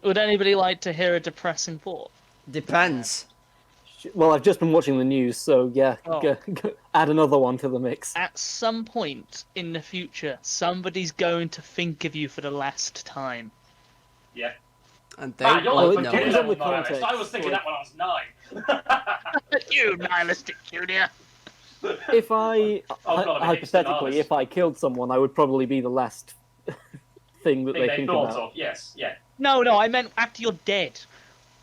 Would anybody like to hear a depressing thought? Depends. Well, I've just been watching the news, so yeah, Oh. add another one to the mix. At some point in the future, somebody's going to think of you for the last time. Yeah. And they Man, you're won't like know. depends that on the one, not honest. context. I was thinking that when I was 9. You nihilistic junior. If I, Oh, God, I'm a hypothetically, hipster if I killed someone, I would probably be the last thing that Thing they think thought about. of, yes, yeah. No, I meant after you're dead.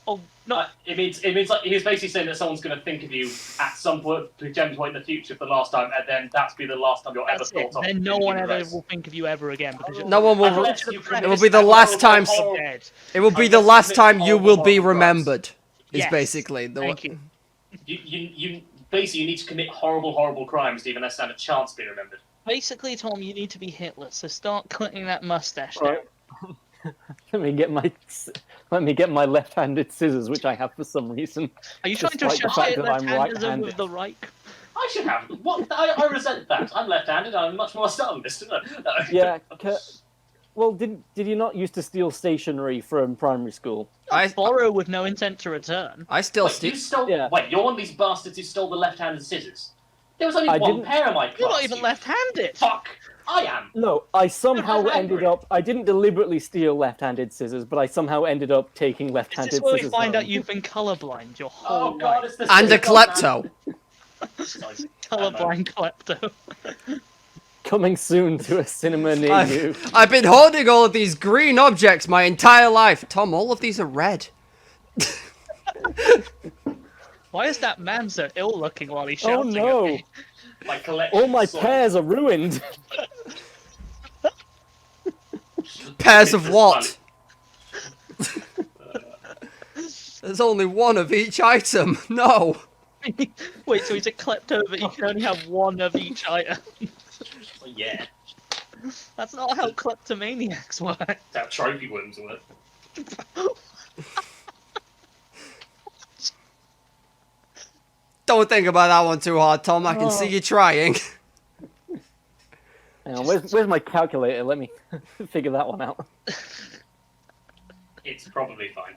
Oh, no. It means like he's basically saying that someone's going to think of you at some point in the future for the last time, and then that's be the last time you're ever That's thought it. of. Then no in one human ever race. will think of you ever again because you're No one will. Unless you It will be the last time. dead. It will be the Unless last you time commit you will be horrible crimes. remembered. Is Yes. basically the. Thank you. You basically need to commit horrible crimes to even stand a chance to be remembered. Basically, Tom, you need to be Hitler, so start cutting that mustache Right. down. Let me get my left-handed scissors, which I have for some reason. Are you trying to Despite the shut fact it that I'm left-handism right-handed. with the Reich? I should have. What? I resent that. I'm left-handed. I'm much more Stalinist. No. Yeah. Well, did you not used to steal stationery from primary school? I Borrow with no intent to return. still Wait, steal. you stole. Yeah. Wait, you're one of these bastards who stole the left-handed scissors. There was only I one didn't- pair of my class. You're not even you left-handed. Fuck. I am. No, I somehow I'm ended angry. up. I didn't deliberately steal left-handed scissors, but I somehow ended up taking Is left-handed this where we scissors. find out home. you've been colorblind your Oh whole god, life? it's the And a scissors, man. klepto. Sorry. Colorblind klepto. Coming soon to a cinema near you. I've been holding all of these green objects my entire life. Tom, all of these are red. Why is that man so ill-looking while he's Oh shouting at no! me? My collection. All my of swords. pears are ruined. Pairs of It's what? There's only one of each item. No. Wait, so he's a klepto, but he can only have one of each item. Well, yeah, That's not how kleptomaniacs work. that's how trophy worms work. Don't think about that one too hard, Tom. I can see you trying. Hang on, where's my calculator? Let me figure that one out. It's probably fine.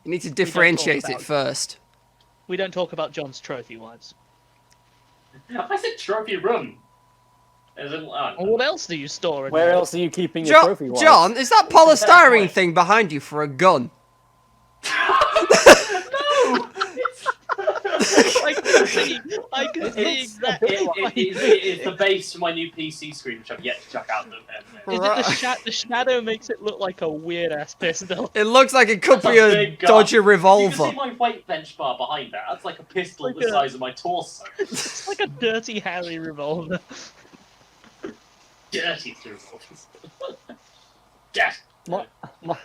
You need to differentiate about it first. We don't talk about John's trophy wives. I said trophy room. As in, Well, what else do you store in Where there? else are you keeping your trophy wives? John, is that polystyrene thing behind you for a gun? I can see exactly why. it is the base for my new PC screen, which I've yet to chuck out. Is it the shadow makes it look like a weird-ass pistol? It looks like it could That's be a a big gun. dodgy You can revolver. see my weight bench bar behind that. That's like a pistol Like the a- size of my torso. It's like a Dirty Harry revolver. Dirty revolvers. Death.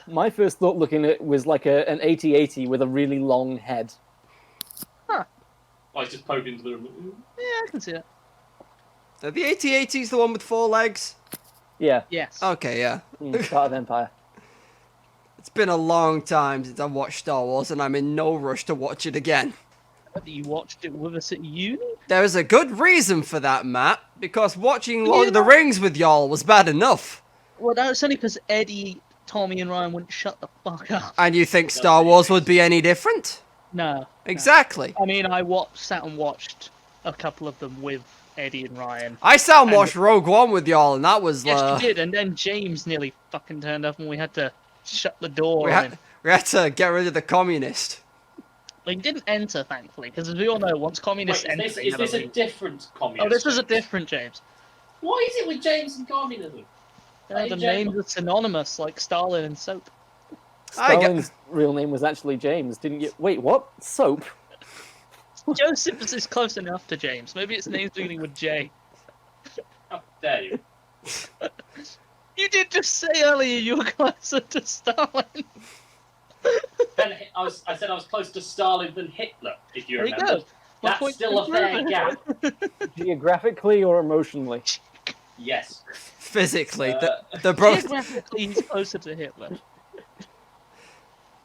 My first thought looking at it was like an 8080 with a really long head. I just poked into the room. Yeah, I can see it. Are the 8080s the one with 4 legs? Yeah, Yes. Okay, yeah. Part of Empire. It's been a long time since I've watched Star Wars, and I'm in no rush to watch it again. You watched it with us at uni? There is a good reason for that, Matt, because watching Lord of the Rings with y'all was bad enough. Well, that's only because Eddie, Tommy, and Ryan wouldn't shut the fuck up. And you think Star Wars would be any different? No. Exactly. I mean, sat and watched a couple of them with Eddie and Ryan. I sat and watched Rogue One with y'all, and that was Yes, you did, and then James nearly fucking turned up, and we had to shut the door we on him. had to get rid of the communist. He didn't enter, thankfully, because as we all know, once communists Wait, enter, is they this, is never this a leave. different communist? Oh, this was a James? different James. Why is it with James and communism? Yeah, Hey, the James. names are synonymous, like Stalin and soap. I get- Stalin's real name was actually James, didn't you? Wait, what? Soap? Joseph is close enough to James. Maybe its name's beginning with J. How dare you? You did just say earlier you were closer to Stalin. I said I was close to Stalin than Hitler, if you There you remember. go. My That's point's still a been fair proven. gap. Geographically or emotionally? Yes. Physically, they're both. Geographically, he's closer to Hitler.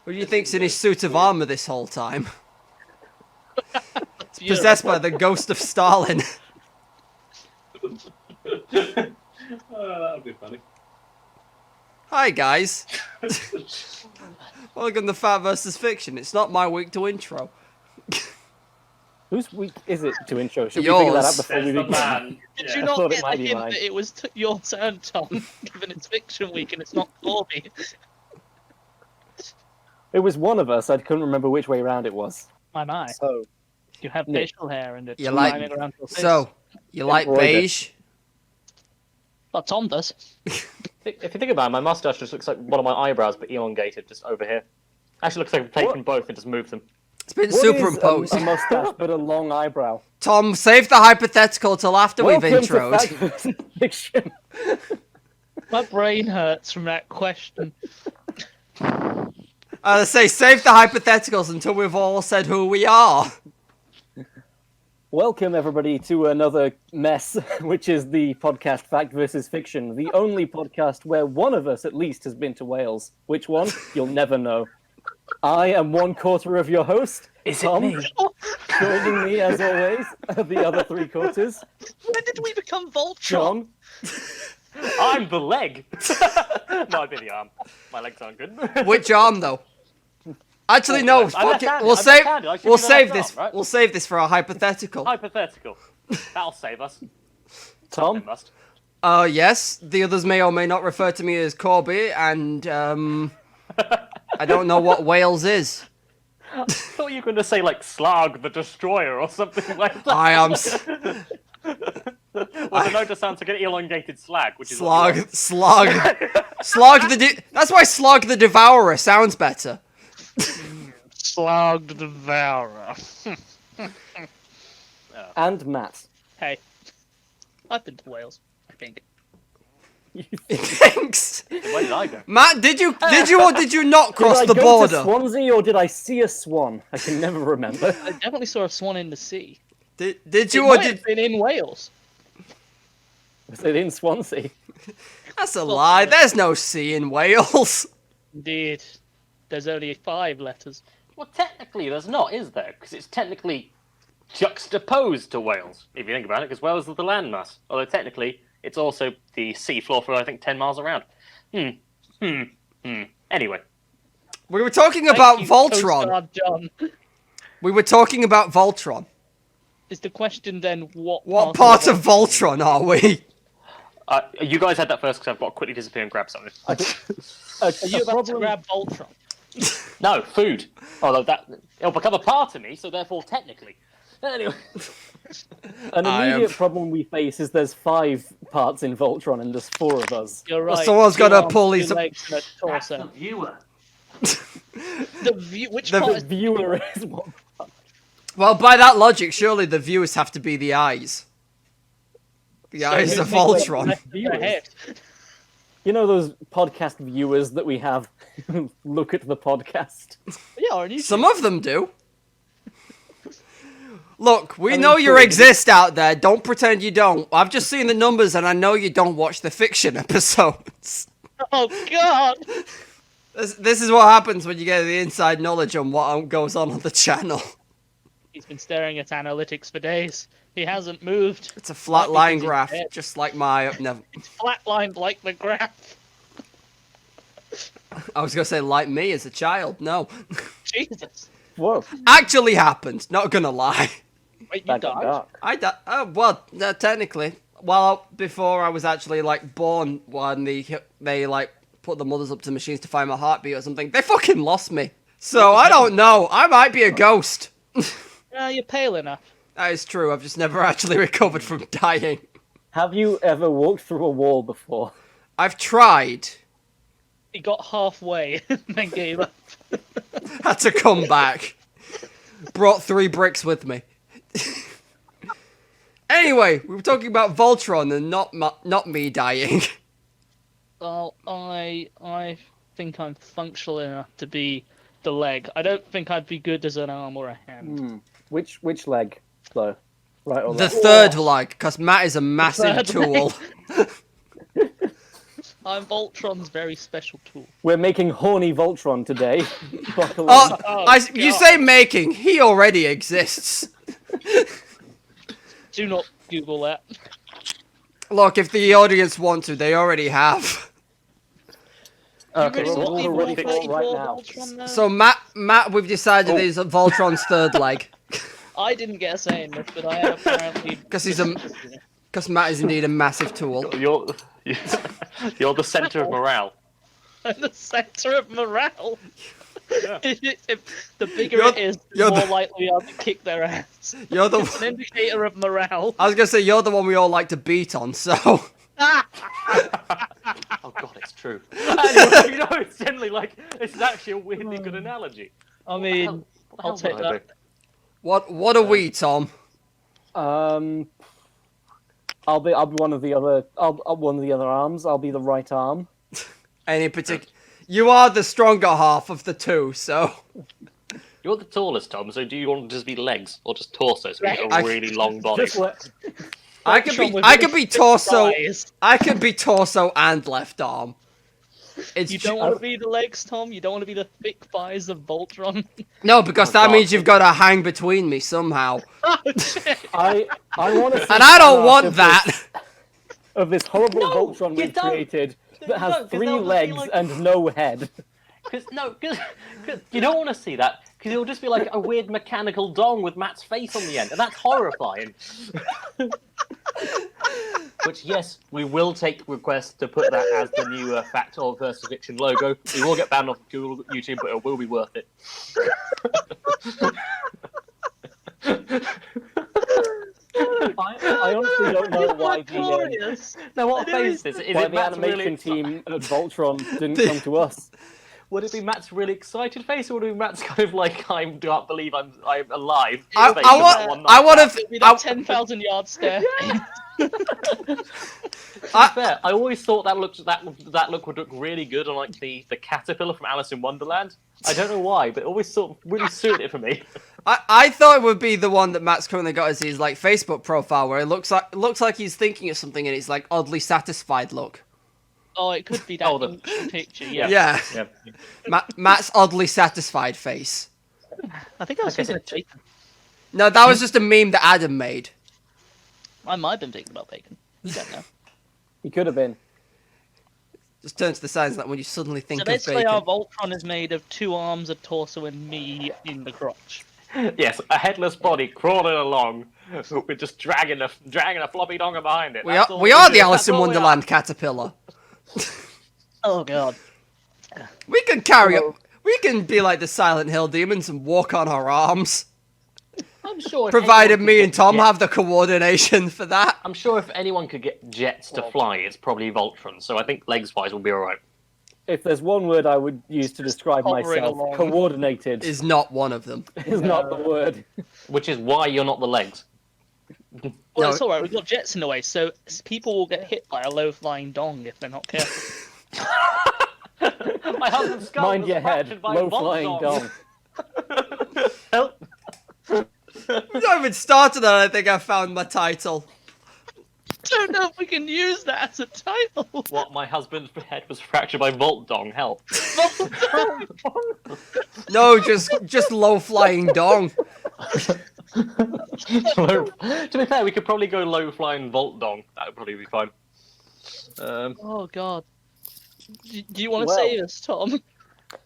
Who do you think's in his suit of armor this whole time? It's Europe. Possessed by the ghost of Stalin. That would be funny. Hi, guys. Polygon the Fat versus Fiction. It's not my week to intro. Whose week is it to intro? Should we figure that out Yours. before There's we the begin? man. Did Yeah. you I not thought it get the might be hint mine. that it was your turn, Tom, given it's fiction week and it's not Corby? It was one of us. I couldn't remember which way around it was. My. So, You have Nick. facial hair and it's You like- lining around your face. So, you like Embroidered. beige? Well, Tom does. If you think about it, my mustache just looks like one of my eyebrows, but elongated just over here. Actually, looks like I've taken both and just moved them. It's been what superimposed. is a mustache but a long eyebrow? Tom, save the hypothetical till after we've Welcome to introed. Fact versus Fiction. My brain hurts from that question. Say save the hypotheticals until we've all said who we are. Welcome, everybody, to another mess, which is the podcast Fact versus Fiction, the only podcast where one of us, at least, has been to Wales. Which one? You'll never know. I am 1/4 of your host, Tom. Joining me, as always, are the other 3/4. When did we become Voltron? John. I'm the leg! No, I'd be the arm. My legs aren't good. Which arm though? Actually, no. I'm Fuck it. left-handed, We'll I'm save. left-handed, I should We'll be the save left this. arm, right? We'll save this for our hypothetical. Hypothetical. That'll save us. It Tom. must. Yes. The others may or may not refer to me as Corby, and I don't know what Wales is. I thought you were going to say, like, Slag the Destroyer or something like that. I am Well, the note sounds like an elongated slag, which is what you Slog. That's why Slog the Devourer sounds better. Slog the Devourer. And Matt. Hey, I've been to Wales, I think. Thanks, want. Where did I go? Matt. Did you or did you not cross Did I the go border? to Swansea or did I see a swan? I can never remember. I definitely saw a swan in the sea. Did It you or might did? have been in Wales. Was it in Swansea? That's a lie. There's no sea in Wales. Indeed. There's only 5 letters. Well, technically, there's not, is there? Because it's technically juxtaposed to Wales, if you think about it, because Wales is the landmass. Although technically, it's also the seafloor for, I think, 10 miles around. Anyway. We were talking about Thank you, Voltron. Co-star John. We were talking about Voltron. Is the question then What part of Voltron are we? You guys had that first because I've got to quickly disappear and grab something. Are you about to grab Voltron? No, food. Although it'll become a part of me, so therefore technically. Anyway. An I am- immediate problem we face is there's 5 parts in Voltron and there's 4 of us. You're right. someone's 2 gotta arms, pull 2 his- legs and a torso. viewer. Which The part The is viewer is one. Well, by that logic, surely the viewers have to be the eyes. The eyes who of thinks Voltron. left of the head? You know those podcast viewers that we have who look at the podcast? Yeah, on YouTube. Some of them do. Look, we I mean, know you sure. exist out there. Don't pretend you don't. I've just seen the numbers and I know you don't watch the fiction episodes. Oh God! This is what happens when you get the inside knowledge on what goes on the channel. He's been staring at analytics for days. He hasn't moved. It's a flat line because he's graph, dead. just like my... Never. It's flatlined like the graph. I was going to say like me as a child. No. Jesus. Whoa, Actually happened. Not going to lie. Wait, you that got died? dark. I well, technically, well, before I was actually like born, when they like put the mothers up to machines to find my heartbeat or something, they fucking lost me. So I don't know. I might be a ghost. You're pale enough. That is true. I've just never actually recovered from dying. Have you ever walked through a wall before? I've tried. He got halfway and then gave up. Had to come back. Brought 3 bricks with me. Anyway, we were talking about Voltron and not me dying. Well, I think I'm functional enough to be the leg. I don't think I'd be good as an arm or a hand. Which leg, though? Right or The left? third leg, because Matt is a massive Third tool. I'm Voltron's very special tool. We're making horny Voltron today. Buckle in. Oh, You God. say making, he already exists. Do not Google that. Look, if the audience want to, they already have. Okay, really so want what me we're to ready be for it right 34 now. Voltron now? So Matt, we've decided he's Voltron's third leg I didn't get a say in this, but I am apparently... because Matt is indeed a massive tool. You're the center of morale. I'm the center of morale. Yeah. If the bigger You're- it is, the you're more the- likely we are to kick their ass. You're the. It's an indicator of morale. I was gonna say you're the one we all like to beat on. So Oh god, it's true. And, it's generally like this is actually a weirdly good analogy. I mean, What the I'll hell take would I that. do? what are we, Tom? I'll be one of the other. I'll one of the other arms. I'll be the right arm. Any particular? You are the stronger half of the two, so You're the tallest, Tom. So do you want to just be legs or just torso? So you get I- a really long body. Just let, I could Voltron be. with I really could be thick torso. thighs. I could be torso and left arm. It's You don't want to be the legs, Tom. You don't want to be the thick thighs of Voltron. no, because Oh, that God. means you've got to hang between me somehow, Oh shit! I want to. and I don't want that. Of this horrible No, Voltron you we've don't. created that No, has 'cause 3 they'll just be legs like- and no head. Because you don't want to see that. Because it'll just be like a weird mechanical dong with Matt's face on the end, and that's horrifying. Which, yes, we will take requests to put that as the new Fact or Versus Fiction logo. We will get banned off Google, YouTube, but it will be worth it. I honestly don't know why the Glorious. Now, what face is it? Is why it the Matt's animation really team at Voltron didn't come to us. Would it be Matt's really excited face, or would it be Matt's kind of like I can't believe I'm alive? I face want. of that one I night want out? to. It'll be that 10,000 yard stare. To be fair, I always thought that look would look really good on like the caterpillar from Alice in Wonderland. I don't know why, but it always sort of really suited it for me. I thought it would be the one that Matt's currently got as his like Facebook profile, where it looks like he's thinking of something and it's like oddly satisfied look. Oh, it could be that Oh, the- picture. Yeah. Yeah, Yeah. Matt's oddly satisfied face. I think I was Okay, thinking of so- bacon. No, that was just a meme that Adam made. I might have been thinking about bacon. You don't know. He could have been. Just turn to the side like when you suddenly think So of basically, bacon. our Voltron is made of 2 arms, a torso, and me in the crotch. Yes, a headless body crawling along with just dragging a floppy donger behind it. We That's are all we are do. the Alice That's in all we Wonderland caterpillar. Oh god. We can carry up. We can be like the Silent Hill demons and walk on our arms. I'm sure. If Provided anyone me could and get Tom jets- have the coordination for that. I'm sure if anyone could get jets to fly, it's probably Voltron. So I think legs-wise will be all right. If there's one word I would use to describe hovering myself, along. coordinated Is not one of them. is not the word. Which is why you're not the legs. Well, No. it's alright, we've got jets in the way, so people will get hit by a low-flying dong if they're not careful. My husband's skull Mind was your head, fractured by low-flying Voltdong. dong. Help! We not even started that. I think I found my title. don't know if we can use that as a title. What? My husband's head was fractured by Voltdong. Help! No, just low flying dong. To be fair, we could probably go low-flying Voltdong. That would probably be fine. Oh god. Do you want to Well. save us, Tom?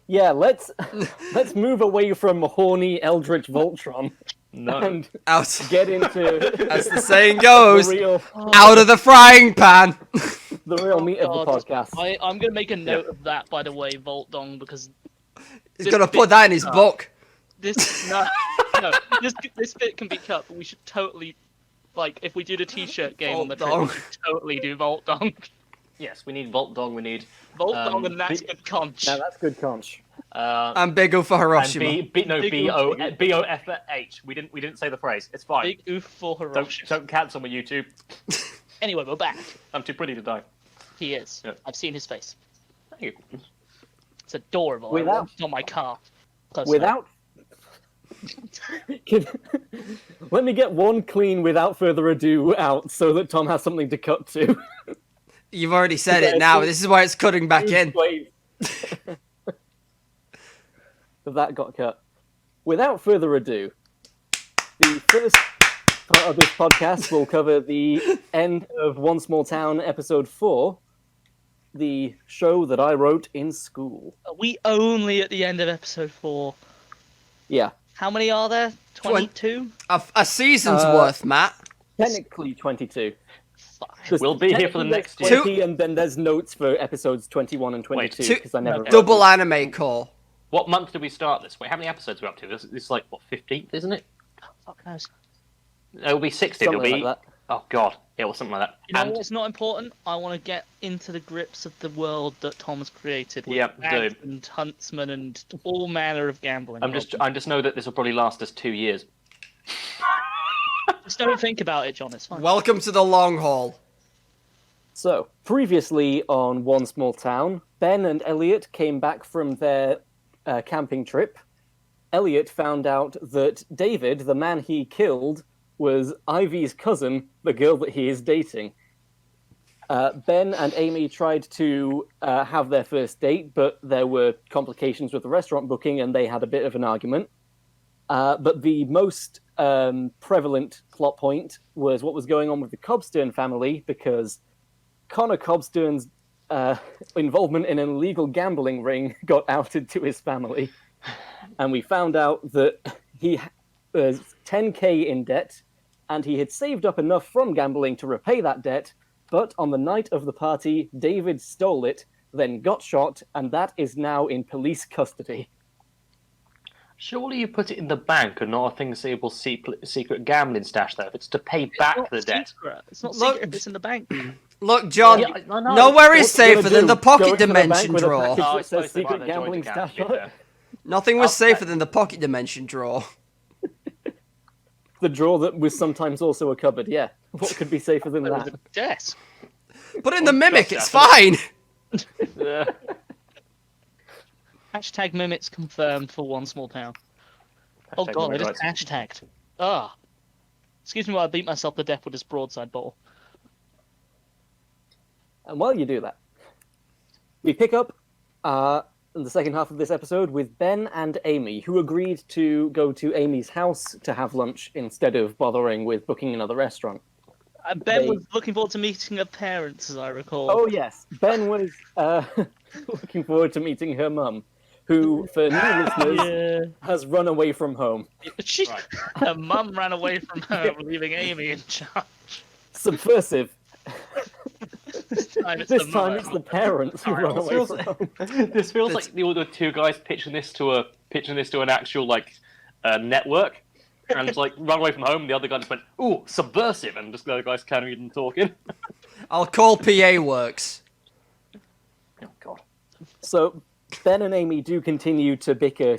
Yeah, let's move away from horny Eldritch Voltron No. and Out, get into as the saying the goes, real out of the frying pan. meat of the God. podcast. I'm going to make a note of that, by the way, Voltdong, because He's gonna put that in his book. this this bit can be cut, but we should totally, like, if we do the t-shirt game on the trip, we Voltdong. should totally do Voltdong. Yes, we need Voltdong. We need Voltdong and that's good conch. Now that's good conch. And big O for and Hiroshima. B O F H. We didn't say the phrase. It's fine. Big oof for Hiroshima. Don't cancel my YouTube. Anyway, we're back. I'm too pretty to die. He is. Yeah. I've seen his face. Thank you. It's adorable. Without- I want it on my car. Close enough. Without. Let me get one clean without further ado out so that Tom has something to cut to. You've already said it Yeah, now. it's- This is why it's cutting back in. Wait. That got cut. Without further ado, the first part of this podcast will cover the end of One Small Town episode 4, the show that I wrote in school. Are we only at the end of episode 4? Yeah, How many are there? 22? A season's Uh, worth, Matt. technically 22. Fine. We'll be here for the Technically next there's year. 20, and then there's notes for episodes 21 and 22 two- because I never wrote Double them. anime core. What month did we start this? Wait, how many episodes are we up to? This is like, what, 15th, isn't it? Fuck knows. It'll be 60. It'll Something be... like that. Oh, God. Yeah, or something like that. You know And what's not important? I want to get into the grips of the world that Tom's created with Yep, bags do. and huntsmen and all manner of gambling. I just know that this will probably last us 2 years. Just don't think about it, John. It's fine. Welcome to the long haul. So, previously on One Small Town, Ben and Elliot came back from their camping trip. Elliot found out that David, the man he killed, was Ivy's cousin, the girl that he is dating. Ben and Amy tried to have their first date, but there were complications with the restaurant booking and they had a bit of an argument. But the most prevalent plot point was what was going on with the Cobstern family, because Connor Cobstern's involvement in an illegal gambling ring got outed to his family. And we found out that he was 10k in debt, and he had saved up enough from gambling to repay that debt, but on the night of the party, David stole it, then got shot, and that is now in police custody. Surely you put it in the bank and not a thing sayable secret gambling stash, though, if it's to pay back the debt. Secret. It's not Look- secret if it's in the bank. Look, John, Yeah, I know. nowhere is What's he gonna safer than do? the Go pocket into the bank dimension with a drawer. package Oh, that I suppose says they secret might have gambling joined account, stash to on be it. fair. Nothing was safer than the pocket dimension drawer. The drawer that was sometimes also a cupboard, yeah. What could be safer than There was that? a desk. Put in the mimic, just it's happened. fine. Yeah. Hashtag mimics confirmed for One Small Town. Oh god, I just hashtagged. Ah. Excuse me while I beat myself to death with this broadside bottle. And while you do that, we pick up in the second half of this episode with Ben and Amy, who agreed to go to Amy's house to have lunch instead of bothering with booking another restaurant. Ben They- was looking forward to meeting her parents, as I recall. Oh yes, Ben was looking forward to meeting her mum, who, for new listeners, Yeah. has run away from home. She, Right. her mum ran away from home, leaving Amy in charge. Subversive. This time it's This the time mum. it's the parents who run away feels from like- home. This feels like the two guys pitching this to an actual network, and like run away from home. And the other guy just went, "Ooh, subversive," and just the other guys carrying and talking. I'll call PA Works. Oh God. So Ben and Amy do continue to bicker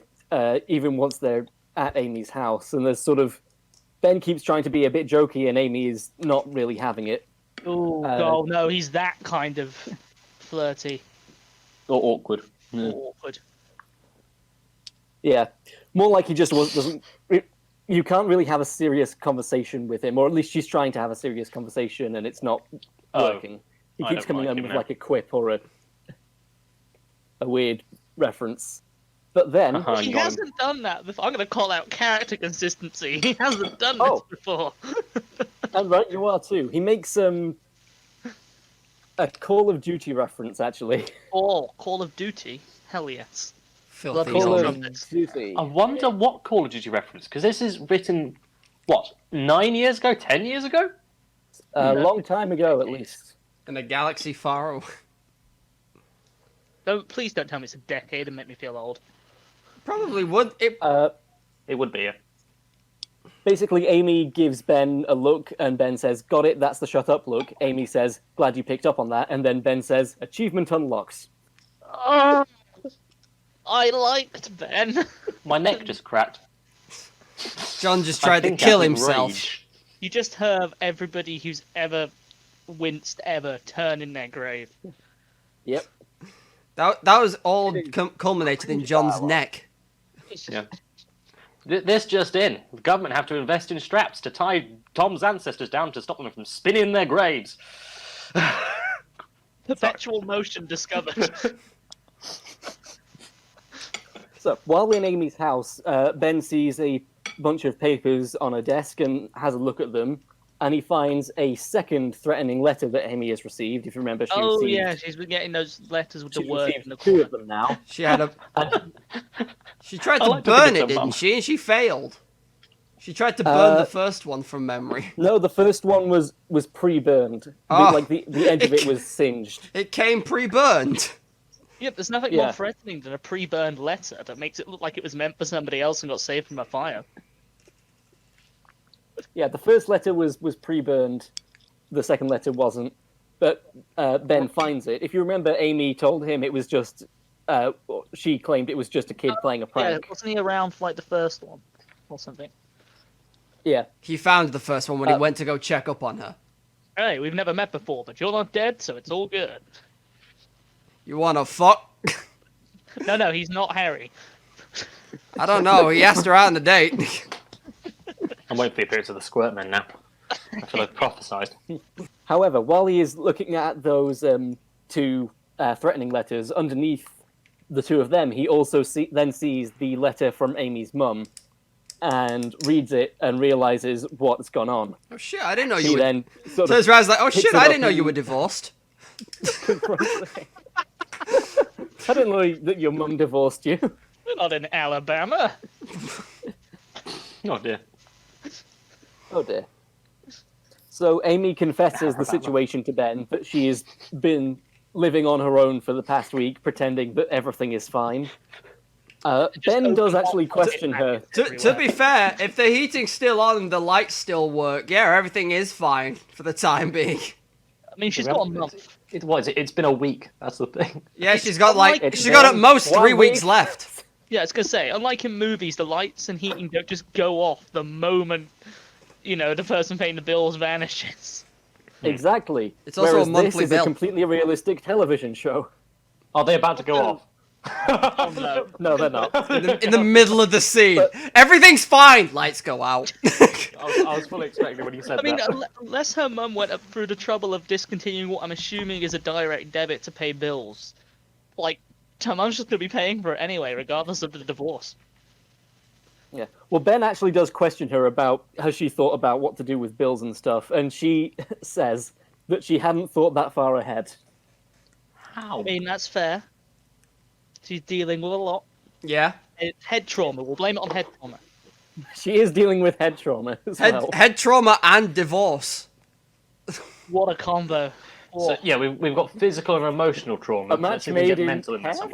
even once they're at Amy's house, and there's sort of Ben keeps trying to be a bit jokey, and Amy is not really having it. Oh, God, no, he's that kind of flirty Or awkward. or awkward. Yeah, more like he just doesn't. You can't really have a serious conversation with him, or at least she's trying to have a serious conversation, and it's not working. He I keeps don't coming like in him with now. like a quip or a weird reference. But then, Uh-huh. He got him. hasn't done that before. I'm going to call out character consistency. He hasn't done this Oh. before. and right, you are too. He makes a Call of Duty reference, actually. Oh, Call of Duty? Hell yes. Filthy Call Call of zombie. of Duty. I wonder what Call of Duty reference, because this is written, what, 9 years ago, 10 years ago? A long time ago, at least. In a galaxy far away. Please don't tell me it's a decade and make me feel old. Probably would. It would be, yeah. Basically, Amy gives Ben a look, and Ben says, "Got it, that's the shut up look." Amy says, "Glad you picked up on that." And then Ben says, "Achievement unlocked." Oh, I liked Ben. My neck just cracked. John just I tried to think kill out of himself. rage. You just heard everybody who's ever winced ever turn in their grave. Yep. That was all culminated in John's neck. Yeah. This just in. The government have to invest in straps to tie Tom's ancestors down to stop them from spinning their graves. Perpetual motion discovered. So, while in Amy's house, Ben sees a bunch of papers on a desk and has a look at them. and he finds a second threatening letter that Amy has received. If you remember, she Oh received, yeah, she's been getting those letters with the she word received in the 2 corner. of them now. She had a. She tried I to like to think burn it's it, her didn't mum. she? And she failed. She tried to burn the Uh, first one from memory. No, the first one was pre-burned. Oh. Like the edge of it was singed. It came pre-burned. Yeah, there's nothing Yeah. more threatening than a pre-burned letter that makes it look like it was meant for somebody else and got saved from a fire. Yeah, the first letter was pre-burned. The second letter wasn't. But Ben finds it. If you remember, Amy told him it was just. She claimed it was just a kid playing a Yeah, prank. wasn't he around for like the first one or something? Yeah. He found the first one when he went to go check up on her. Hey, we've never met before, but you're not dead, so it's all good. You wanna fuck? No, he's not Harry. I don't know. He asked her out on a date. I'm waiting for the appearance of the Squirtman now. I feel like prophesized. However, while he is looking at those 2 threatening letters, underneath the 2 of them, he also then sees the letter from Amy's mum and reads it and realizes what's gone on. Oh shit! I didn't know He you were. then sort Turns of around, like, oh picks shit! it I up didn't know you and- were divorced. I didn't know that your mum divorced you. We're not in Alabama. Oh dear. Oh dear. So Amy confesses the situation to Ben, that she has been living on her own for the past week, pretending that everything is fine. Ben does actually question her. To be fair, if the heating's still on and the lights still work, yeah, everything is fine for the time being. I mean, she's got a month. It's been a week. That's the thing. Yeah, she's got like It's she's got at been most 3 1 weeks week. left. Yeah, I was gonna say, unlike in movies, the lights and heating don't just go off the moment, the person paying the bills vanishes. Exactly. It's also a Whereas monthly this is bill. a completely realistic television show. Are they about to go off? Oh no. No, they're not. In the middle of the scene, everything's fine. Lights go out. I was fully expecting when you said I mean, that. unless her mum went up through the trouble of discontinuing what I'm assuming is a direct debit to pay bills, like, her mum's just gonna be paying for it anyway, regardless of the divorce. Yeah. Well, Ben actually does question her about how she thought about what to do with bills and stuff, and she says that she hadn't thought that far ahead. I mean, that's fair. She's dealing with a lot. Yeah. It's head trauma. We'll blame it on head trauma. She is dealing with head trauma as well. Head trauma and divorce. What a combo. So, yeah, we've got physical and emotional trauma. A match Let's see if we made get in mental in there heaven?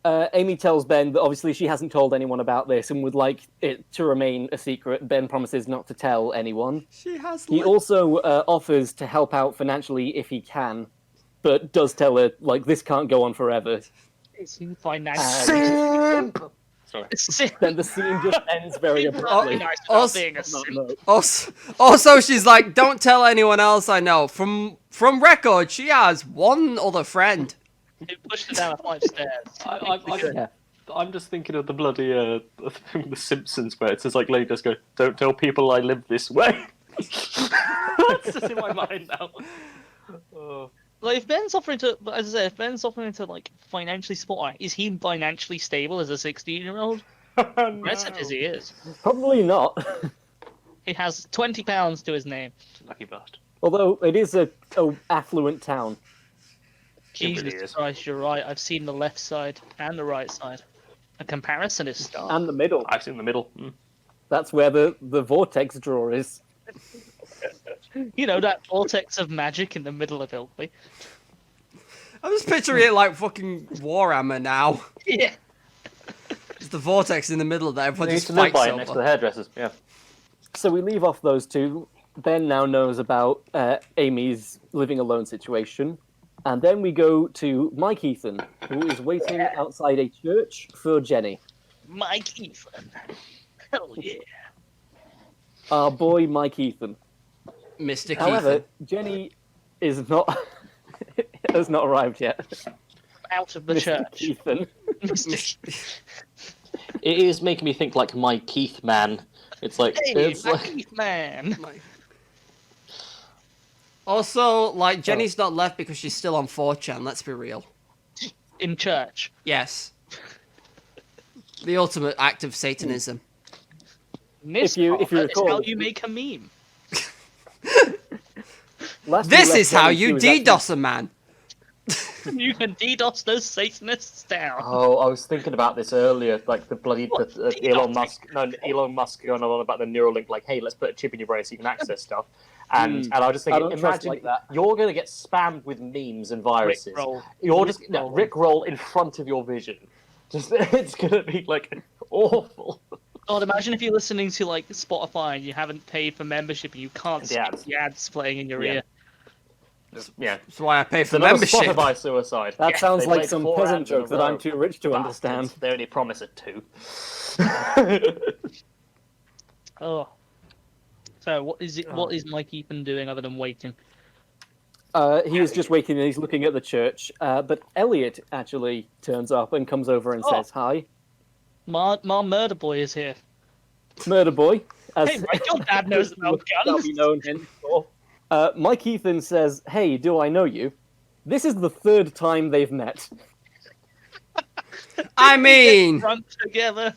somewhere. Amy tells Ben that obviously she hasn't told anyone about this and would like it to remain a secret. Ben promises not to tell anyone. She has. He also offers to help out financially if he can, but does tell her, like, this can't go on forever. It's financially. Sorry. Then the scene just ends very abruptly. Nice Also- being a No. Also, she's like, don't tell anyone else I know. From record, she has one other friend. Who pushed her down a flight of stairs. Yeah. I'm just thinking of the bloody The Simpsons where it says like, lady just go, don't tell people I live this way. That's just in my mind now. Oh. Like, if Ben's offering to, as I said, if Ben's offering to, like, financially support her, is he financially stable as a 16-year-old? No. Yes, it is, he is. Probably not. He has £20 to his name. Lucky bastard. Although it is a affluent town. It really Jesus is. Christ, you're right. I've seen the left side and the right side. A comparison is stark. And the middle. I've seen the middle. That's where the vortex drawer is. You know, that vortex of magic in the middle of Ilkley. I'm just picturing it like fucking Warhammer now. Yeah. It's the vortex in the middle that everyone They just used to live fights by it next to the over. hairdressers. Yeah. So we leave off those two. Ben now knows about Amy's living alone situation. And then we go to Mike Ethan, who is waiting outside a church for Jenny. Mike Ethan. Hell yeah. Our boy Mike Ethan. Mr. However, Keithan. Jenny is not has not arrived yet. Out of the Mr. church. Ethan. It is making me think like my Keith man. It's like Hey, it's Mike like Keith, man. Also, like, Jenny's not left because she's still on 4chan, let's be real. In church. Yes. The ultimate act of Satanism. This If you part is recall- how you make a meme. Last This we left is how Ellie, she you was actually- DDoS a man. You can DDoS those Satanists down. Oh, I was thinking about this earlier, like Elon Musk going on about the Neuralink, like, hey, let's put a chip in your brain so you can access stuff. And I was just thinking, don't trust imagine like that. you're going to get spammed with memes and viruses. Rickroll. You're just Rickroll in front of your vision. Just it's going to be like awful. God, imagine if you're listening to like Spotify and you haven't paid for membership and you can't see the ads playing in your ear. Yeah, That's why I pay for another membership. Spotify suicide. That sounds They like made some 4 peasant ads in a joke that I'm row. too rich to Bastards. understand. They only promise a 2. Oh. So what is Mike Ethan doing other than waiting? He was just waiting and he's looking at the church. But Elliot actually turns up and comes over and says hi. Ma Murder Boy is here. Murder Boy. As Hey, Mike, your dad knows about That'll guns. be known henceforth. Mike Ethan says, "Hey, do I know you?" This is the 3rd time they've met. I mean, Drunk together.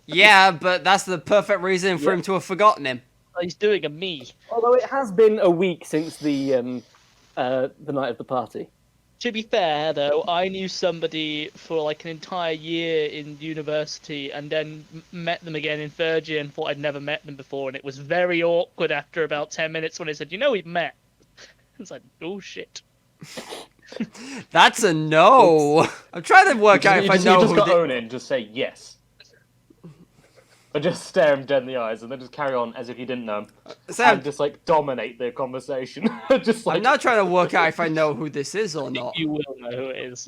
yeah, but that's the perfect reason for him to have forgotten him. He's doing a me. Although it has been a week since the night of the party. To be fair, though, I knew somebody for like an entire year in university and then met them again in 3rd year and thought I'd never met them before, and it was very awkward after about 10 minutes when they said, we've met. It's like, oh shit. That's a no. I'm trying to work out if I know You just who got the... own in, just say yes. Or just stare him dead in the eyes and then just carry on as if you didn't know him. Sam, And just like dominate the conversation. Just like I'm not trying to work out if I know who this is or not. You will know who it is.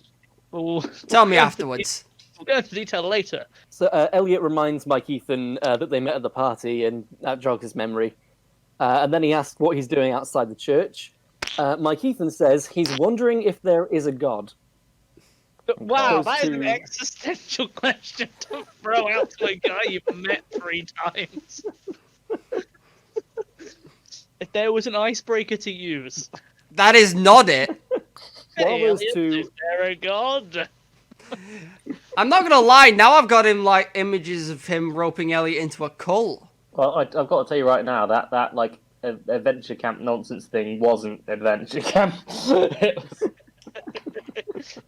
We'll Tell me afterwards. go into detail later. So Elliot reminds Mike Ethan that they met at the party, and that jogs his memory. And then he asks what he's doing outside the church. Mike Ethan says he's wondering if there is a god. Wow, Goes that is an to- existential question to throw out to a guy you've met 3 times. If there was an icebreaker to use, That is not it. While those Elliot, two- is there a god? I'm not gonna lie. Now I've got him like images of him roping Elliot into a cult. Well, I've got to tell you right now that like adventure camp nonsense thing wasn't adventure camp. It was...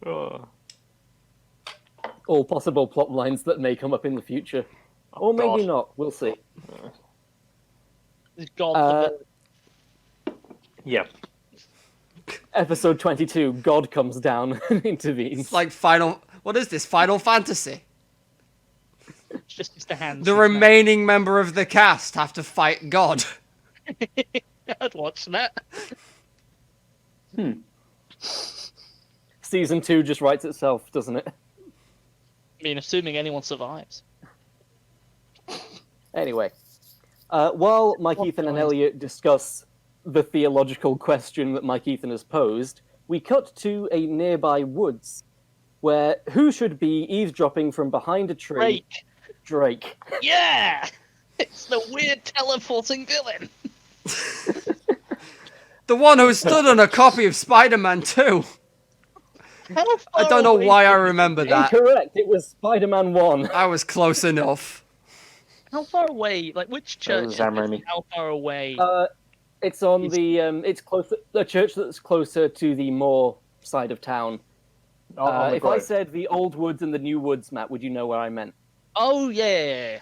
Oh. All possible plot lines that may come up in the future. Or maybe God. not. We'll see. Is God Yeah. Episode 22, God comes down and intervenes. It's like Final. What is this? Final Fantasy. just a hand? The remaining member of the cast have to fight God. I'd watch that. Season 2 just writes itself, doesn't it? I mean, assuming anyone survives. Anyway, while Mike Ethan and Elliot discuss the theological question that Mike Ethan has posed, we cut to a nearby woods, where who should be eavesdropping from behind a tree? Drake. Drake. Yeah! It's the weird teleporting villain. The one who stood on a copy of Spider-Man 2. How I far don't know away why I from- remember that. Incorrect, it was Spider-Man 1. I was close enough. How far away? Like, which church? Sam is Raimi. How far away? It's on the, it's closer, the church that's closer to the Moor side of town. On the If I grove. said the old woods and the new woods, Matt, would you know where I meant? Oh, yeah.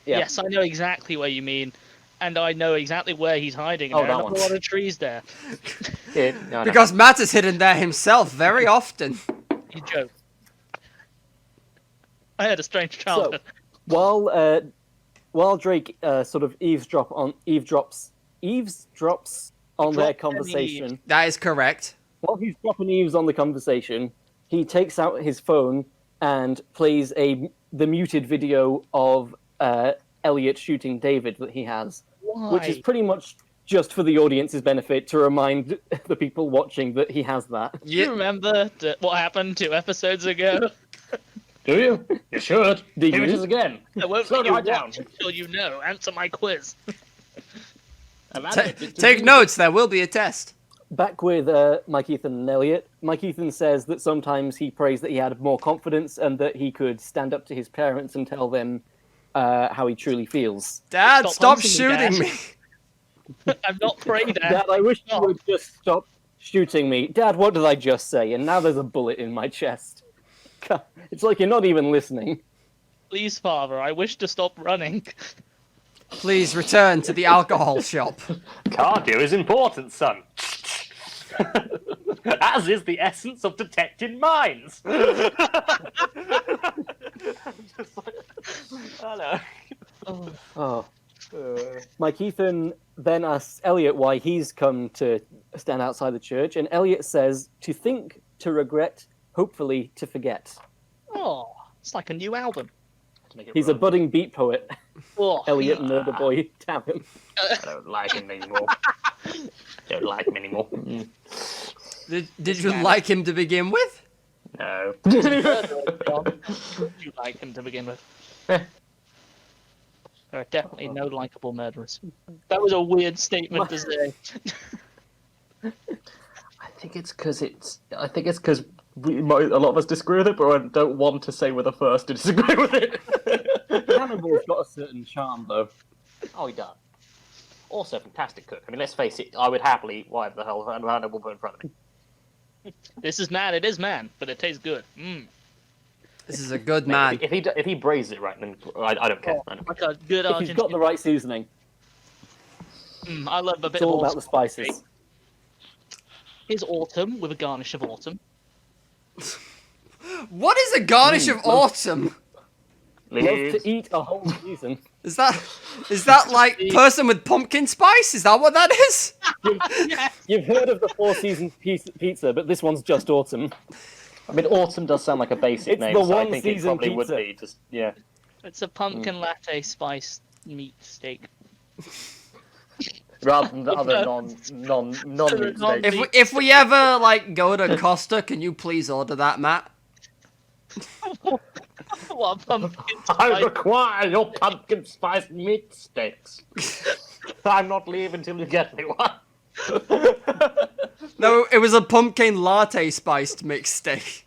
Yeah. Yes, I know exactly where you mean. And I know exactly where he's hiding. Oh, There that are one. a lot of trees there. Yeah, no, no. Because Matt is hidden there himself very often. You joke. I had a strange childhood. While Drake sort of eavesdrops on their Drop them conversation, That is correct. while he's dropping eaves on the conversation, he takes out his phone and plays the muted video of Elliot shooting David that he has, Why? which is pretty much just for the audience's benefit to remind the people watching that he has that. Do you remember what happened 2 episodes ago? Do you? You should. Do you? Images again. I won't Slow let you right down. watch until you know. Answer my quiz. Take notes, there will be a test. Back with Mike Ethan and Elliot, Mike Ethan says that sometimes he prays that he had more confidence and that he could stand up to his parents and tell them how he truly feels. Dad, Stop stop hunting me, shooting Dad. me. I'm not prey there. Dad, I wish you Oh. would just stop shooting me. Dad, what did I just say? And now there's a bullet in my chest. It's like you're not even listening. Please, Father, I wish to stop running. Please return to the alcohol shop. Cardio is important, son. As is the essence of detecting minds. Just like, I know. Oh. Mike Ethan then asks Elliot why he's come to stand outside the church, and Elliot says to think, to regret, hopefully to forget. Oh, it's like a new album. To make it He's a rhyme. budding beat poet. Oh, Elliot Murder Boy Tavern. I don't like him anymore. Don't like him anymore. Did you like him to begin with? No. Did you like him to begin with? There are definitely no likable murderers. That was a weird statement to say. I think it's because a lot of us disagree with it, but I don't want to say we're the first to disagree with it. Hannibal's got a certain charm, though. Oh, he does. Also, a fantastic cook. I mean, let's face it, I would happily eat whatever the hell Hannibal put in front of me. This is man, it is man, but it tastes good. This is a good man. If he braises it right, then I don't care. I don't Like a good If he's got the Argentine. right seasoning, I love a bit it's all of about the spices. Here's autumn with a garnish of autumn. What is a garnish of autumn? Love Leaves. to eat a whole season. Is that like person with pumpkin spice? Is that what that is? You've heard of the Four Seasons pizza, but this one's just autumn. I mean, autumn does sound like a basic It's name, the so I one think it season probably pizza. would be just yeah. It's a pumpkin latte spiced meat steak. Rather than the other non-meat Non- steak. If we ever like go to Costa, can you please order that, Matt? What pumpkin I spice? require your pumpkin spice meat steaks. I'm not leaving till you get me one. No, it was a pumpkin latte spiced mixed steak.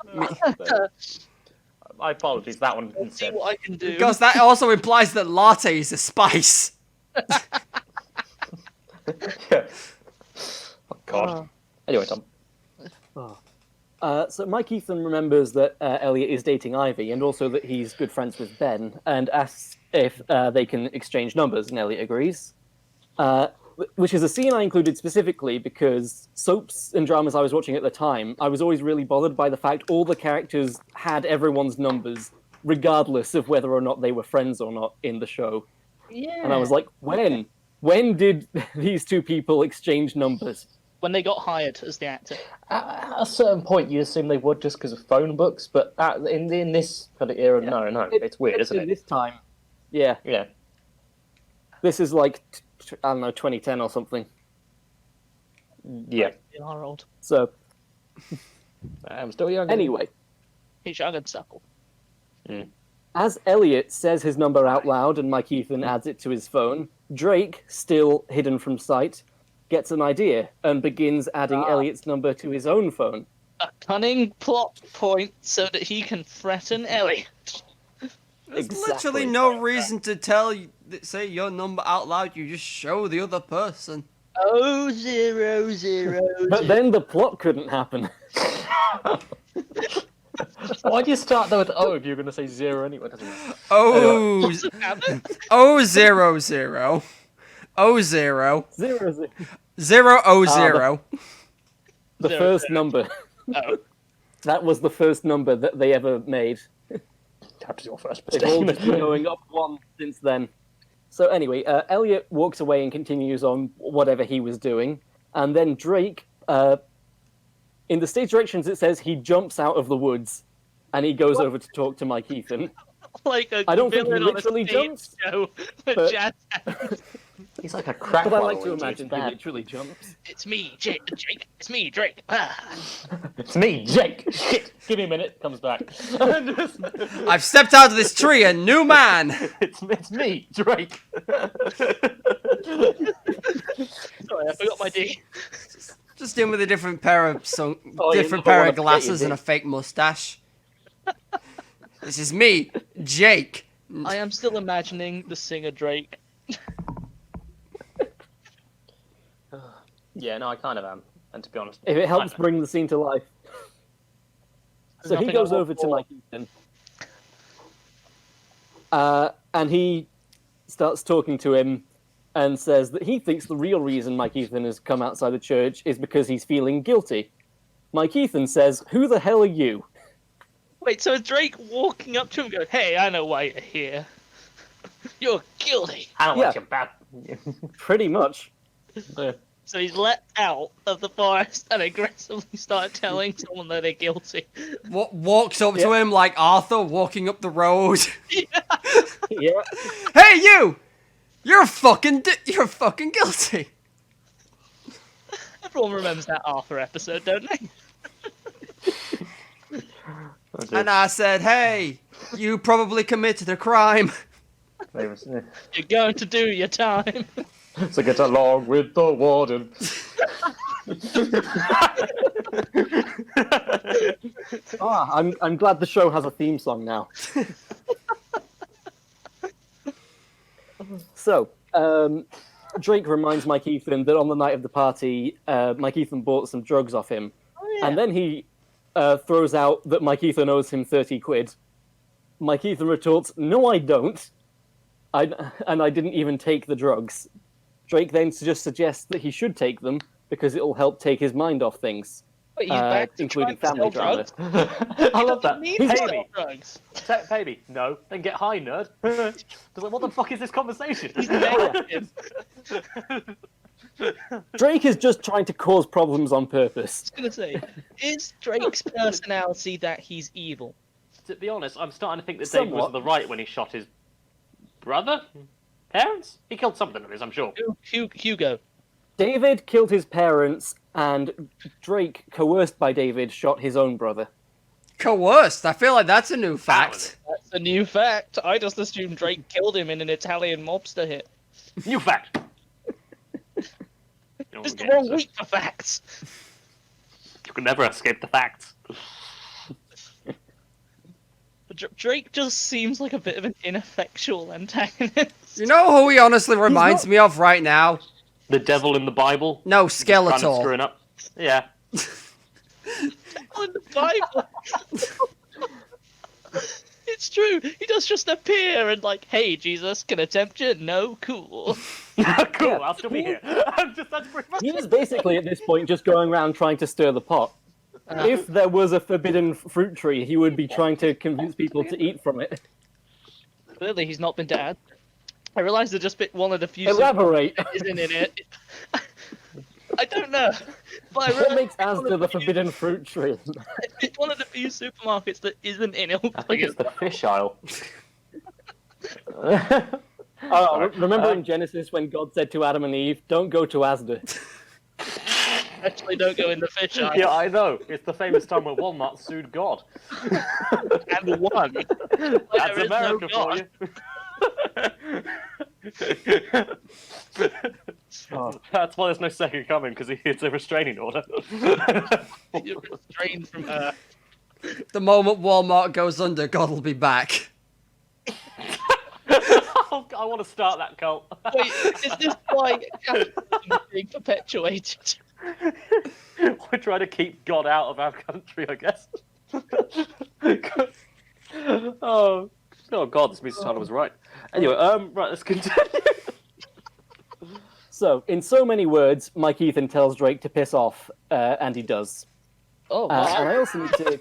My apologies, that one See instead. what I can do. Because that also implies that latte is a spice. Yeah. Oh God. Anyway, Tom. So Mike Ethan remembers that Elliot is dating Ivy, and also that he's good friends with Ben, and asks if they can exchange numbers, and Elliot agrees. Which is a scene I included specifically because soaps and dramas I was watching at the time, I was always really bothered by the fact all the characters had everyone's numbers, regardless of whether or not they were friends or not in the show. Yeah. And I was like, when? When did these two people exchange numbers? When they got hired as the actor. At a certain point, you assume they would just because of phone books, but in this kind of era, no, it's weird, isn't it? This time. Yeah. Yeah. This is like, I don't know, 2010 or something. Yeah. They are old. So, I'm still young. anyway, He's young and supple. as Elliot says his number out loud and Mike Ethan adds it to his phone, Drake, still hidden from sight, gets an idea and begins adding Elliot's number to his own phone. A cunning plot point so that he can threaten Ellie. There's Exactly. literally no reason to say your number out loud. You just show the other person. 000. But then the plot couldn't happen. Why'd you start though with O if you were going to say zero anyway? Oh, 000. 0 0 The Zero, first zero. number. Oh. That was the first number that they ever made. That was your first They've all mistake. just been going up one since then. So anyway, Elliot walks away and continues on whatever he was doing. And then Drake, in the stage directions, it says he jumps out of the woods and he goes over to talk to Mike Ethan. Like a I don't think he villain on a literally stage jumps, show with but- jazz hands. He's like a crack. But I like whale to into imagine his he band. literally jumps. It's me, Jake. It's me, Drake. Ah. It's me, Jake. Shit. Give me a minute. Comes back. I've stepped out of this tree, a new man. It's me, Drake. Sorry, I forgot my D. Just in with a different pair of you different never pair wanna of forget glasses your and a dick. fake mustache. This is me, Jake. I am still imagining the singer Drake. Yeah, no, I kind of am. And to be honest, If it helps bring the scene to life. So he Nothing goes I want over to more. Mike Ethan. And he starts talking to him and says that he thinks the real reason Mike Ethan has come outside the church is because he's feeling guilty. Mike Ethan says, "Who the hell are you?" Wait, so is Drake walking up to him and going, "Hey, I know why you're here. You're guilty." I don't Yeah. want you bad. Pretty much. So he's let out of the forest and aggressively started telling someone that they're guilty. Walks up to him like Arthur walking up the road. Yeah. Hey, you! You're fucking guilty. Everyone remembers that Arthur episode, don't they? And I said, hey, you probably committed a crime. You're going to do your time. So get along with the warden. I'm glad the show has a theme song now. So, Drake reminds Mike Ethan that on the night of the party, Mike Ethan bought some drugs off him. Oh, yeah. And then he throws out that Mike Ethan owes him 30 quid. Mike Ethan retorts, "No, I don't. And I didn't even take the drugs." Drake then just suggests that he should take them because it'll help take his mind off things, Wait, he's back to including trying to family sell drama. drugs? I love that. He Pay doesn't me. need drugs. Pay me. No. Then get high, nerd. It's like, what the fuck is this conversation? He's negative. Drake is just trying to cause problems on purpose. I was gonna say, is Drake's personality that he's evil? To be honest, I'm starting to think that David was Somewhat. in the right when he shot his brother? Parents? He killed something of his, I'm sure. Hugo. David killed his parents, and Drake, coerced by David, shot his own brother. Coerced. I feel like that's a new fact. That's a new fact. I just assumed Drake killed him in an Italian mobster hit. New fact. It's the wrong week for facts. You can never escape the facts. Drake just seems like a bit of an ineffectual antagonist. You know who he honestly reminds me of right now? The devil in the Bible. No, Kind of Skeletor. screwing up. Yeah. On the Bible. It's true. He does just appear and like, "Hey, Jesus, can I tempt you?" "No, cool." Cool, Yeah. I'll still be here. That's pretty much He is basically, at this point, just going around trying to stir the pot. If there was a forbidden fruit tree, he would be trying to convince people to eat from it. Clearly, he's not been to Ad. I realised I just picked one of the few Elaborate. supermarkets that isn't in it. I don't know, but I What realised makes Asda the forbidden fruit tree? it's one of the few supermarkets that isn't in I think Ilkley. it's the fish aisle. Remember in Genesis when God said to Adam and Eve, "Don't go to Asda"? Actually, don't go in the fish aisle. Yeah, I know. It's the famous time when Walmart sued God. And won. That's America for you. That's why there's no second coming, because it's a restraining order. You're restrained from Earth. The moment Walmart goes under, God will be back. I want to start that cult. Wait, is this why capitalism is being perpetuated? We're trying to keep God out of our country, I guess. Oh God, this means Tyler was right. Anyway, right, let's continue. So, in so many words, Mike Ethan tells Drake to piss off, and he does. Oh, And I also need to...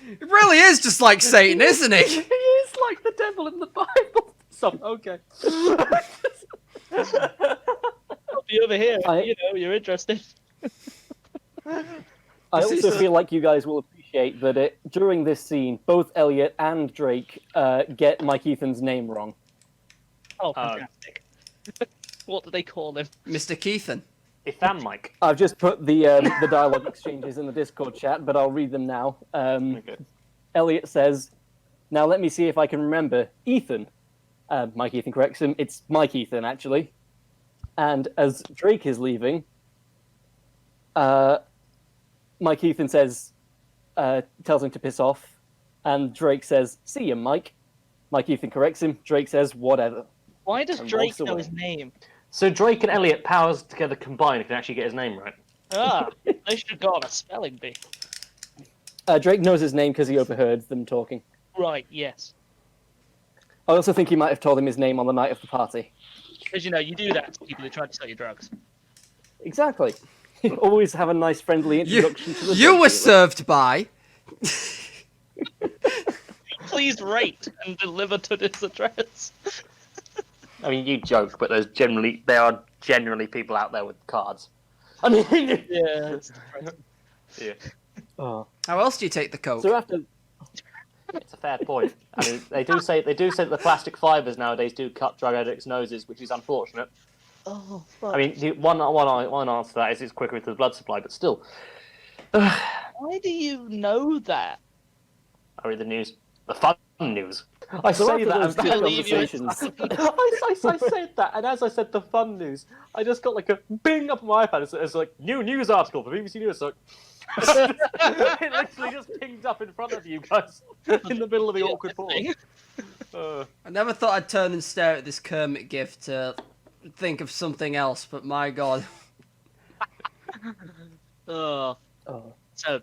It really is just like Satan, isn't he? He is like the devil in the Bible. So, okay. I'll be over here. You're interested. I also feel like you guys will appreciate that during this scene, both Elliot and Drake get Mike Ethan's name wrong. Oh, fantastic. What do they call him? Mr. Keithan. Ethan Mike. I've just put the dialogue exchanges in the Discord chat, but I'll read them now. Okay. Elliot says, "Now let me see if I can remember. Ethan." Mike Ethan corrects him. It's Mike Ethan, actually. And as Drake is leaving, Mike Ethan says, tells him to piss off, and Drake says, "See you, Mike." Mike Ethan corrects him. Drake says, "Whatever." Why does And Drake walks know away. his name? So Drake and Elliot powers together combined can actually get his name right. Ah, they should have gone on a spelling bee. Drake knows his name because he overheard them talking. Right, yes. I also think he might have told him his name on the night of the party. Because, you know, you do that to people who try to sell you drugs. Exactly. Always have a nice, friendly introduction to the You drug were dealer. served by. Please rate and deliver to this address. I mean, you joke, but there are generally people out there with cards. I mean, Yeah. yeah, Oh. How else do you take the coke? So after... it's a fair point. I mean, they do say that the plastic fibers nowadays do cut drug addicts' noses, which is unfortunate. Oh, fuck. I mean, one answer to that is it's quicker into the blood supply, but still. Why do you know that? I read the news. The fun news. I So say after that those and two believe you. conversations... I said that, and as I said the fun news, I just got like a bing up on my iPad. It's like new news article for BBC News. So it literally just pinged up in front of you guys in the middle of the awkward pause. I never thought I'd turn and stare at this Kermit gif to think of something else, but my god. Oh. Oh. So,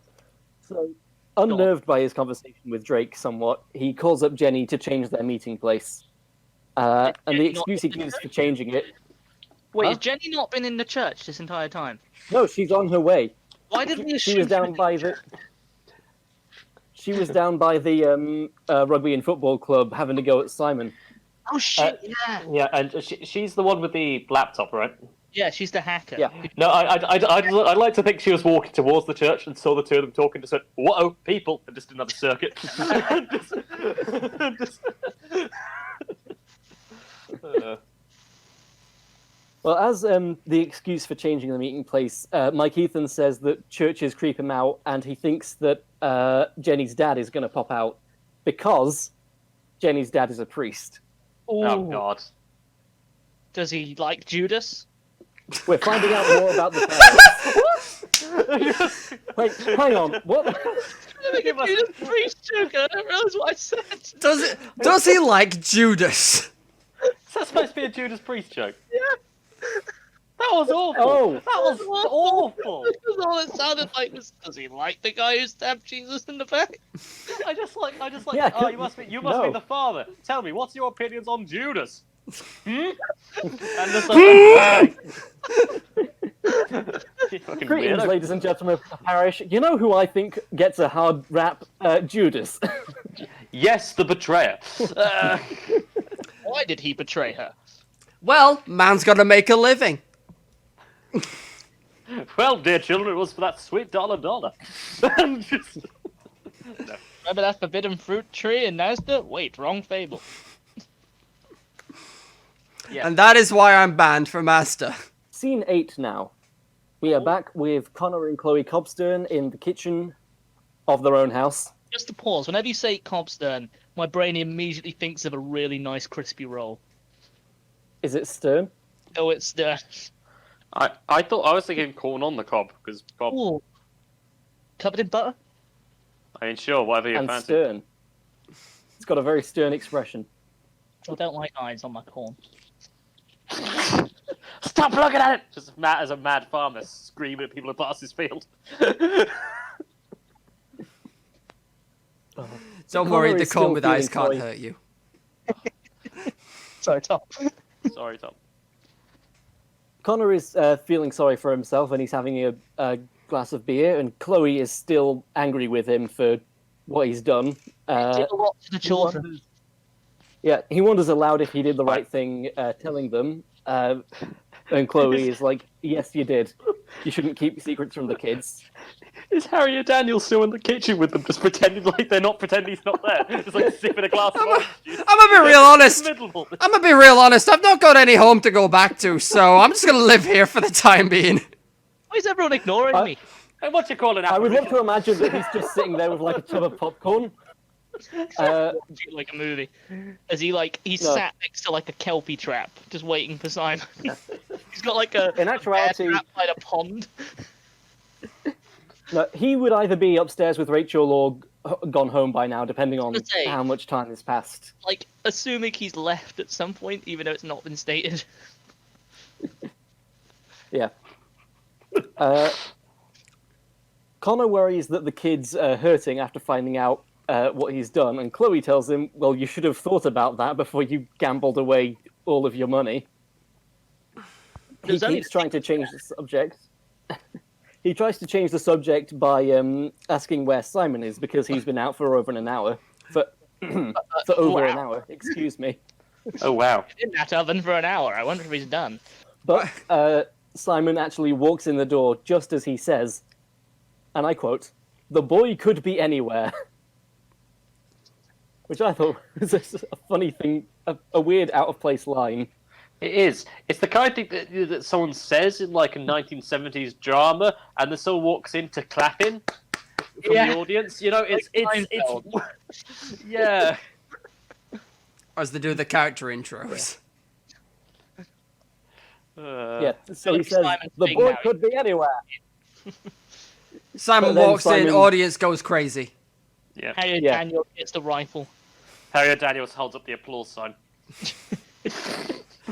So, unnerved by his conversation with Drake somewhat, he calls up Jenny to change their meeting place. And the Jenny not excuse he in the gives church? for changing it... wait, Huh? has Jenny not been in the church this entire time? No, she's on her way. Why did we She assume was down by the... She was down by the rugby and football club having to go at Simon. Oh, shit, yeah. Yeah, and she's the one with the laptop, right? Yeah, she's the hacker. Yeah. No, I'd like to think she was walking towards the church and saw the two of them talking, just said, "Whoa, people!" and just another circuit. Well, as the excuse for changing the meeting place, Mike Ethan says that churches creep him out, and he thinks that Jenny's dad is going to pop out because Jenny's dad is a priest. Oh Ooh. God! Does he like Judas? We're finding out more about the parents. Wait, hang on. What? Give us- Judas priest joke. I don't realize what I said. Does he like Judas? Is that supposed to be a Judas Priest joke? Yeah. That was awful. Oh. That was awful. That's all it sounded like. Does he like the guy who stabbed Jesus in the back? I just like. Yeah, Oh, you must be no. the father. Tell me, what's your opinions on Judas? And just like, you fucking Greetings, weirdo. ladies and gentlemen of the parish. You know who I think gets a hard rap? Judas. Yes, the betrayer. Why did he betray her? Well, man's got to make a living. Well, dear children, it was for that sweet dollar. And just- Remember that forbidden fruit tree in Nazda? Wait, wrong fable. Yeah. And that is why I'm banned from Master. Scene 8 now. We are back with Connor and Chloe Cobstern in the kitchen of their own house. Just to pause, whenever you say Cobstern, my brain immediately thinks of a really nice crispy roll. Is it Stern? Oh, it's the... I was thinking corn on the cob because cob. Ooh. Covered in butter? I mean, sure, whatever you And fancy. Stern. It's got a very stern expression. I don't like eyes on my corn. Stop looking at it! Just Matt as a mad farmer screaming at people who pass his field. Don't Connor worry, the is corn still with eyes feeling can't sorry. hurt you. Sorry, Tom. Sorry, Tom. Connor is feeling sorry for himself and he's having a glass of beer, and Chloe is still angry with him for what he's done. Did a lot to the children. Yeah, he wonders aloud if he did the right thing telling them. And Chloe is like, yes, you did. You shouldn't keep secrets from the kids. Is Harry and Daniel still in the kitchen with them, just pretending like they're not pretending he's not there? Just like sipping a glass of orange juice. I'm gonna be real honest. Middle. I'm gonna be real honest. I've not got any home to go back to, so I'm just gonna live here for the time being. Why is everyone ignoring me? Hey, what you calling I would love apparition? to imagine that he's just sitting there with like a tub of popcorn. Like a movie. As he he's No. sat next to like a kelpie trap, just waiting for Simon. He's got like a In actuality- bear trap by the pond. No, he would either be upstairs with Rachel or gone home by now, depending on I was gonna say- how much time has passed. Like, assuming he's left at some point, even though it's not been stated. Yeah. Connor worries that the kid's hurting after finding out what he's done, and Chloe tells him, well, you should have thought about that before you gambled away all of your money. He keeps trying to change the subject. He tries to change the subject by asking where Simon is, because he's been out for over an hour. For over an hour, excuse me. Oh, wow. In that oven for an hour. I wonder if he's done. But Simon actually walks in the door just as he says, and I quote, "The boy could be anywhere." Which I thought was a funny thing, a weird out-of-place line. It is. It's the kind of thing that someone says in like a 1970s drama, and then someone walks in to clap in from the audience. You know, it's yeah. As they do the character intros. Yeah, so he says, Simon's "The big boy now. could be anywhere." Simon But then walks in, Simon- audience goes crazy. Yeah. Harry Yeah. Daniel gets the rifle. Harry Daniels holds up the applause sign.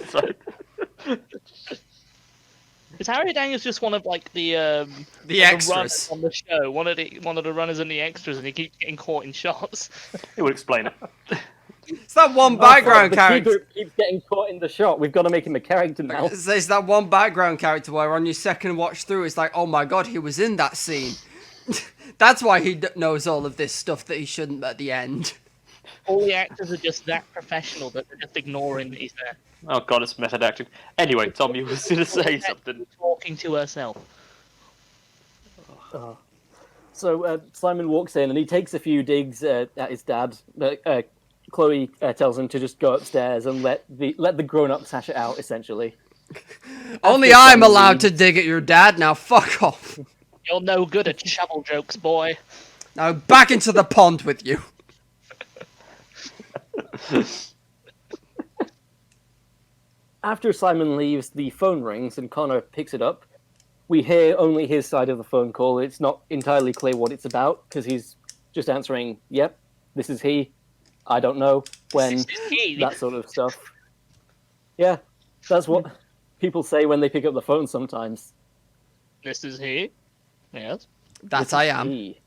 Sorry. Is Harry Daniels just one of like the extras. runners on the show? One of the runners and the extras, and he keeps getting caught in shots. It would explain it. It's that one background the character. key keeps getting caught in the shot. We've got to make him a character now. It's that one background character where on your second watch through, it's like, oh my god, he was in that scene. That's why he knows all of this stuff that he shouldn't at the end. All the actors are just that professional that they're just ignoring that he's there. Oh god, it's method acting. Anyway, Tom, you was going to say something. Talking to herself. So Simon walks in and he takes a few digs at his dad. Chloe tells him to just go upstairs and let the grown-ups hash it out, essentially. Only After I'm Simon allowed to leaves- dig at your dad now. Fuck off. You're no good at shovel jokes, boy. Now back into the pond with you. After Simon leaves, the phone rings and Connor picks it up. We hear only his side of the phone call. It's not entirely clear what it's about because he's just answering, "Yep, this is he. I don't know when," This is he. that sort of stuff. Yeah, that's what people say when they pick up the phone sometimes. This is he. Yes. That I am. He.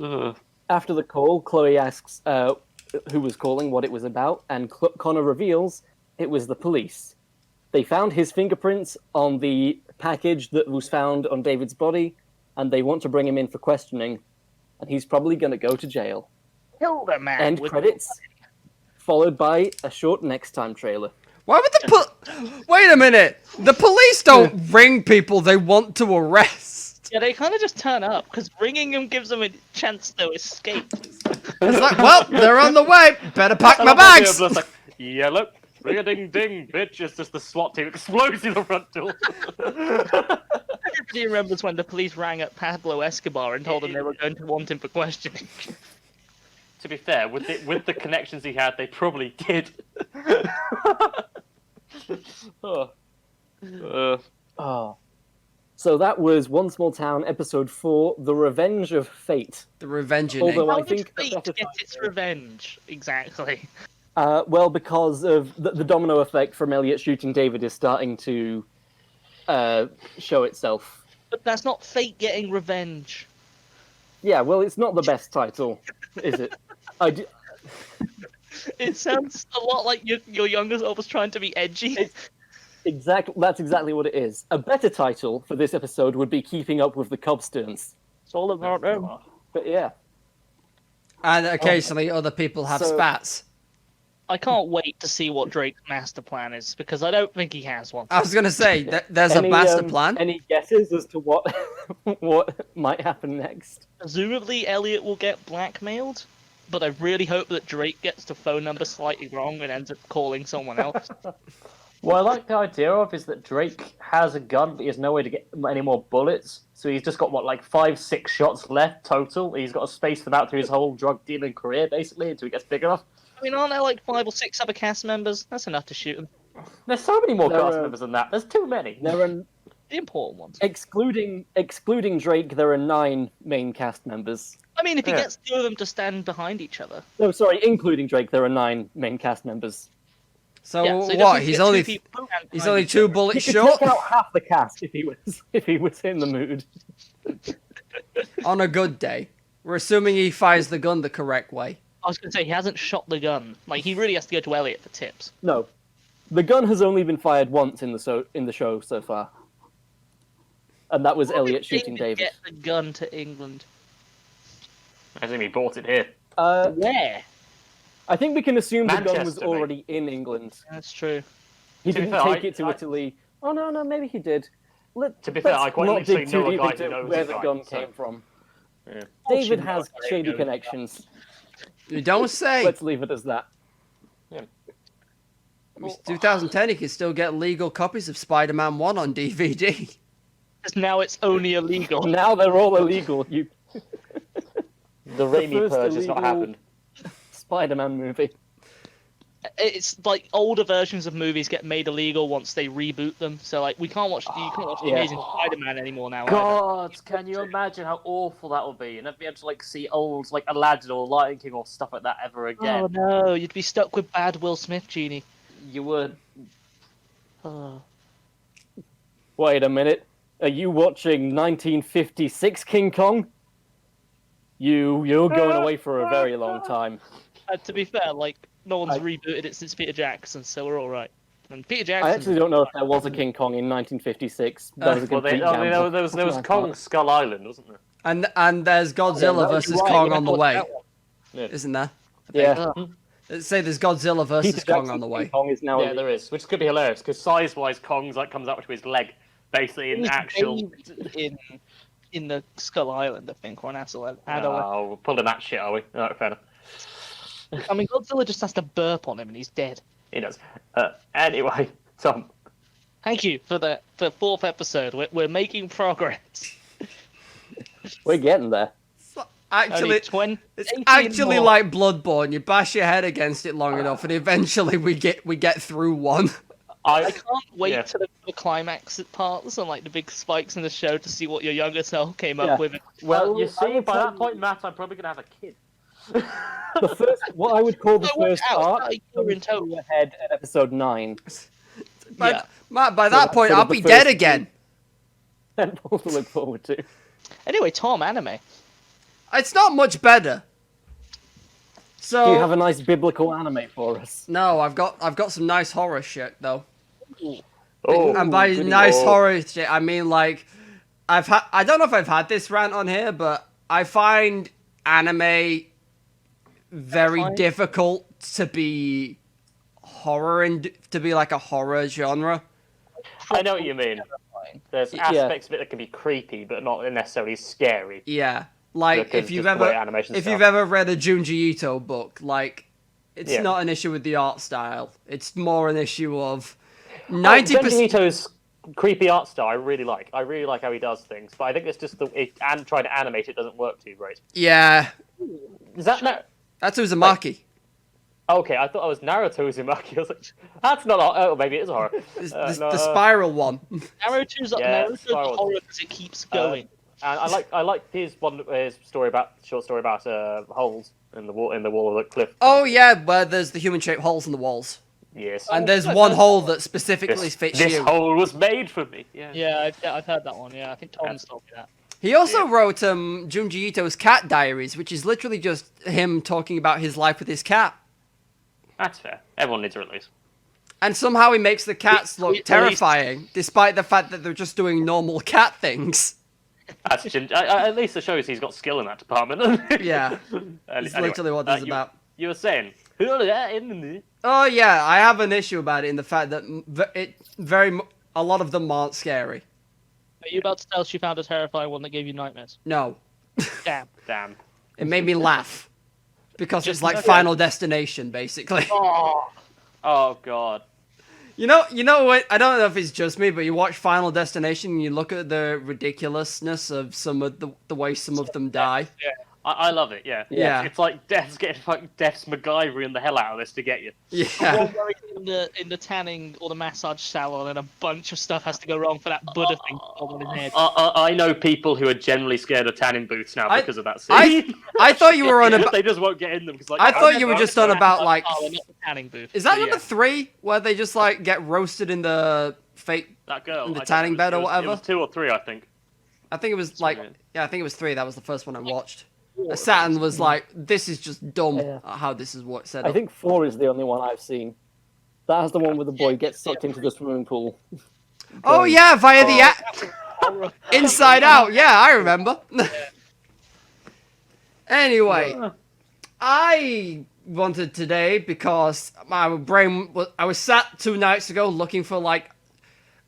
Ugh. After the call, Chloe asks who was calling, what it was about, and Connor reveals it was the police. They found his fingerprints on the package that was found on David's body, and they want to bring him in for questioning, and he's probably going to go to jail. Kill the man. End with- credits, followed by a short next time trailer. Why would the Wait a minute. The police don't ring people they want to arrest. Yeah, they kind of just turn up because ringing them gives them a chance to escape. It's like, well, they're on the way. Better pack my I love the idea bags. of like, yellow, ring a ding ding, bitch. It's just the SWAT team explodes through the front door. Everybody remembers when the police rang up Pablo Escobar and told him they were going to want him for questioning. To be fair, with the connections he had, they probably did. Oh. So that was One Small Town, Episode 4, The Revenge of Fate. The revenge Although How I did think a fate better get its revenge? Exactly. Well, because of the domino effect from Elliot shooting David is starting to show itself. But that's not fate getting revenge. Yeah, well, it's not the best title, is it? It sounds a lot like your younger self was trying to be edgy. That's exactly what it is. A better title for this episode would be Keeping Up with the Cobsterns. It's all about them. But yeah. And occasionally other people have So- spats. I can't wait to see what Drake's master plan is because I don't think he has one. I was going to say, there's a master plan. Any guesses as to what what might happen next? Presumably, Elliot will get blackmailed, but I really hope that Drake gets the phone number slightly wrong and ends up calling someone else. What I like the idea of is that Drake has a gun, but he has no way to get any more bullets. So he's just got, 5-6 shots left total. He's got to space them out through his whole drug dealing career, basically, until he gets big enough. I mean, aren't there like 5 or 6 other cast members? That's enough to shoot them. There's so many more There cast are- members than that. There's too many. There are, The important ones. excluding Drake, there are 9 main cast members. I mean, if he Yeah. gets 2 of them to stand behind each other. No, sorry, including Drake, there are 9 main cast members. So Yeah, so he just what? needs to He's get two only people he's behind only each 2 other. bullets He could short. take out half the cast if he was in the mood. On a good day. We're assuming he fires the gun the correct way. I was going to say, he hasn't shot the gun. Like, he really has to go to Elliot for tips. No, the gun has only been fired once in the show so far, and that was How Elliot did shooting David. Get the gun to England. I think he bought it here. Where? I think we can assume the gun was Manchester, mate. already in England. That's true. He To be didn't fair, take it to I- Italy. Oh no, maybe he did. To be fair, let's I quite not literally dig too know a deep guy into who knows where a the guy, gun so- came from. Yeah. David you has know where shady it goes. connections. You don't say. Let's leave it as that. It's 2010, he can still get legal copies of Spider-Man 1 on DVD. Because now it's only illegal. Now they're all illegal. You The Raimi first purge has not illegal- happened. Spider-Man movie. It's like older versions of movies get made illegal once they reboot them. So like you can't watch Yeah. Amazing Spider-Man anymore now. Either. God, can you imagine how awful that would be? And never be able to like see old like Aladdin or Lion King or stuff like that ever again. Oh no, you'd be stuck with bad Will Smith, Genie. You would. Oh. Wait a minute. Are you watching 1956 King Kong? You're going away for a very long time. To be fair, like no one's rebooted it since Peter Jackson, so we're all right. And Peter Jackson. I actually don't know if there was a King Kong in 1956. That was a Well, complete gamble. there was Kong Skull Island, wasn't there? And there's Godzilla that versus was right, Kong we on the thought way, that one. Yeah. isn't there? Yeah. Let's say there's Godzilla versus Peter Kong Jackson's on the way. King Kong is now Yeah, there is, which could be hilarious because size-wise, Kong's like comes up to his leg, basically in He's actual. bathed in the Skull Island, I think, or an Adelaide. Oh, we're pulling that shit, are we? All right, fair enough. I mean, Godzilla just has to burp on him and he's dead. He does. Anyway, Tom. Thank you for the fourth episode. We're making progress. We're getting there. Actually, 20, it's 18 actually more. like Bloodborne. You bash your head against it long enough, and eventually we get through one. I can't wait Yeah. to the climax parts and like the big spikes in the show to see what your younger self came Yeah. up with. Well, you I see, will by tell that point, Matt, I'm probably gonna have a kid. The first, what I would call the Oh, first wow, arc, a year in total. comes ahead at episode 9. By, Yeah. Matt, by So that that's point, sort of I'll the be first dead again. And more to look forward to. Anyway, Tom, anime. It's not much better. So Do you have a nice biblical anime for us? no, I've got some nice horror shit though. Oh, And by goody. nice Oh. horror shit, I mean like I don't know if I've had this rant on here, but I find anime very Fine. difficult to be horror and to be like a horror genre. I know what you mean. There's Yeah. aspects of it that can be creepy, but not necessarily scary. Yeah, like Because if you've just the way ever animation if stuff. you've ever read a Junji Ito book, like it's Yeah. not an issue with the art style. It's more an issue of Junji 90%. Ito's creepy art style, I really like. I really like how he does things, but I think it's just and trying to animate it doesn't work too great. Yeah, Is that no? that's Uzumaki. Okay, I thought I was Naruto Uzumaki. I was like, that's not. Oh, maybe it is horror. It's No, the spiral one. Naruto's Yeah, Naruto's spirals. horror because it keeps going. And I like his short story about holes in the wall of the cliff. Oh yeah, where there's the human-shaped holes in the walls, Yes. and there's one hole that specifically fits this you. hole was made for me. Yeah. Yeah, I've heard that one. Yeah, I think Tom's told me that. He also wrote Junji Ito's Cat Diaries, which is literally just him talking about his life with his cat. That's fair. Everyone needs a release. And somehow he makes the cats look At least- terrifying, despite the fact that they're just doing normal cat things. That's at least it shows he's got skill in that department. Yeah, Anyway, it's literally what this is you- about. You were saying. Oh yeah, I have an issue about it in the fact that a lot of them aren't scary. Are you about to tell us you found a terrifying one that gave you nightmares? No, Damn. Damn. it made me laugh because it's Just- like okay. Final Destination, basically. Oh, Oh god. You know what? I don't know if it's just me, but you watch Final Destination and you look at the ridiculousness of some of the way some of them die. I love it. Yeah. Yeah. It's like Death's MacGyvering the hell out of this to get you. Yeah. One where he's in the tanning or the massage salon, and a bunch of stuff has to go wrong for that Buddha thing to fall on his head. I know people who are generally scared of tanning booths now because of that I scene. I thought you were on about. They just won't get in them because I thought you were just on about like. Oh, not the tanning booth. Is that but number 3 where they just like get roasted in the fake? that girl in the I don't tanning know, bed or it was whatever? It was 2 or 3, I think. I think it was like weird. I think it was 3. That was the first one I watched. Saturn was like, this is just dumb. Yeah. How this is what set up. I think 4 is the only one I've seen. That has the one where the boy gets sucked into the swimming pool. Oh yeah, via the Inside Out. Yeah, I remember. Anyway, I wanted today because my brain was. I was sat 2 nights ago looking for like,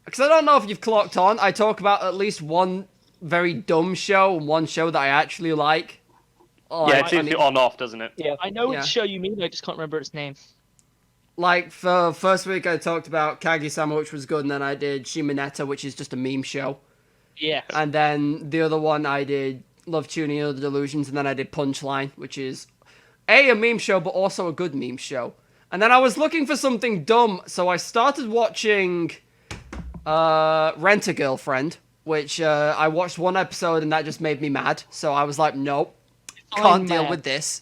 because I don't know if you've clocked on. I talk about at least one very dumb show and one show that I actually like. Oh, Yeah, I it seems mean, to on off, doesn't it? Yeah. I know Yeah. which show you mean, I just can't remember its name. like for first week I talked about Kage-sama, which was good, and then I did Shimoneta, which is just a meme show. Yeah. And then the other one I did Love Tuning and Other Delusions, and then I did Punchline, which is a meme show, but also a good meme show. And then I was looking for something dumb, so I started watching Rent a Girlfriend, which I watched 1 episode and that just made me mad. So I was like, nope, can't I'm deal mad. with this.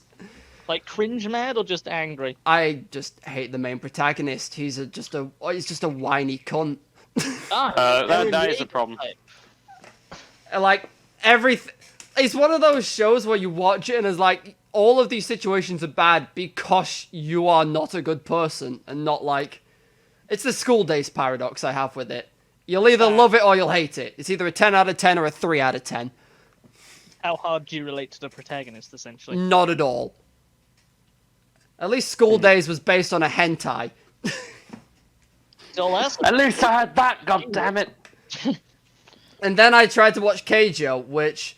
Like cringe mad or just angry? I just hate the main protagonist. He's just a whiny cunt. That is a problem. Like everything. It's one of those shows where you watch it and it's like all of these situations are bad because you are not a good person and not like. It's the school days paradox I have with it. You'll either love it or you'll hate it. It's either a 10 out of 10 or a 3 out of 10. How hard do you relate to the protagonist, essentially? Not at all. At least School Days was based on a hentai. So last At least I had that, god damn it. And then I tried to watch Keijo, which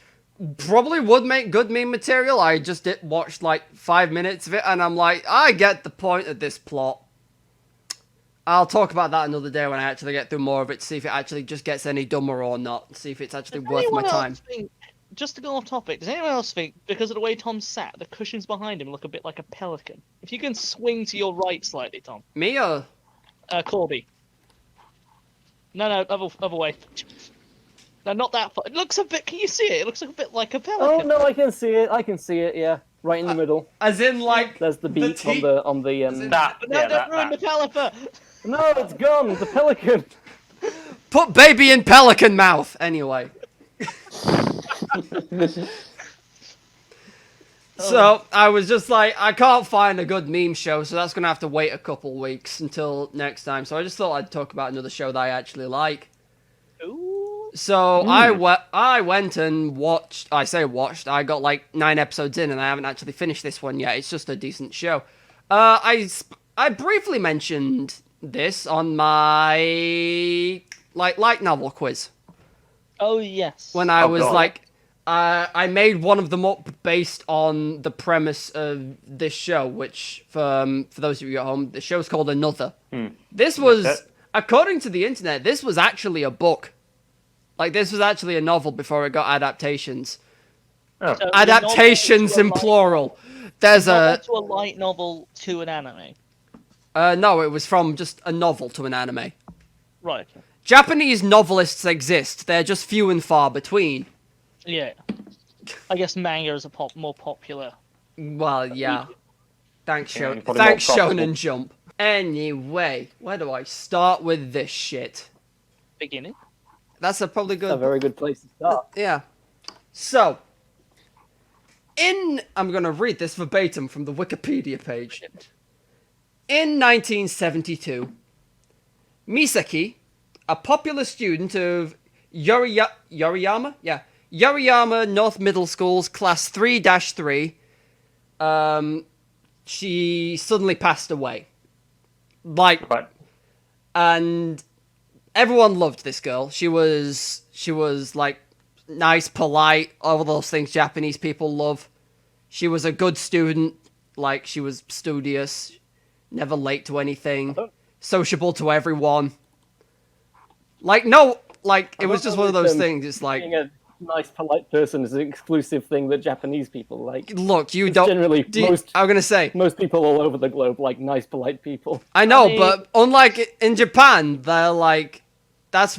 probably would make good meme material. I just watched like 5 minutes of it, and I'm like, I get the point of this plot. I'll talk about that another day when I actually get through more of it, to see if it actually just gets any dumber or not, see if it's actually Does worth my anyone else time. think- just to go off topic, does anyone else think, because of the way Tom sat, the cushions behind him look a bit like a pelican? If you can swing to your right slightly, Tom. Me or? Corby. No, other way. No, not that far. It looks a bit, can you see it? It looks a bit like a Oh pelican. no, I can see it. I can see it. Yeah, right in the middle. As in, like, There's the beat teeth- on the That, No, yeah, don't ruin that. the caliper! No, it's gone. The pelican. Put baby in pelican mouth! Anyway. So, I was just like, I can't find a good meme show, so that's gonna have to wait a couple weeks until next time. So I just thought I'd talk about another show that I actually like. Ooh. So I went and watched. I say watched. I got like 9 episodes in, and I haven't actually finished this one yet. It's just a decent show. I briefly mentioned this on my light novel quiz Oh, yes. when I was God. like, I made one of them up based on the premise of this show, which for those of you at home, the show's called Another. This was, Okay. according to the internet, this was actually a book. Like, this was actually a novel before it got adaptations. Oh. So the Adaptations novel in to a light- plural. There's novel to a light novel to an anime. no, it was from just a novel to an anime. Right. Japanese novelists exist. They're just few and far between. Yeah. I guess manga is more popular. Well, yeah. Thanks, Yeah, Shonen. probably more Thanks, profitable. Shonen Jump. Anyway, where do I start with this shit? Beginning. That's a probably A good. very good place to start. Yeah. So, I'm gonna read this verbatim from the Wikipedia page. In 1972, Misaki, a popular student of Yoriyama North Middle School's Class 3-3, she suddenly passed away. Like, Right. and everyone loved this girl. She was like nice, polite, all those things Japanese people love. She was a good student, like she was studious, never late to anything, sociable to everyone. Like, no, like, it was just one of those things. It's like, nice, polite person is an exclusive thing that Japanese people like. Look, you It's don't. generally I'm gonna say. most people all over the globe like nice, polite people. I know, I mean- but unlike in Japan, they're like, that's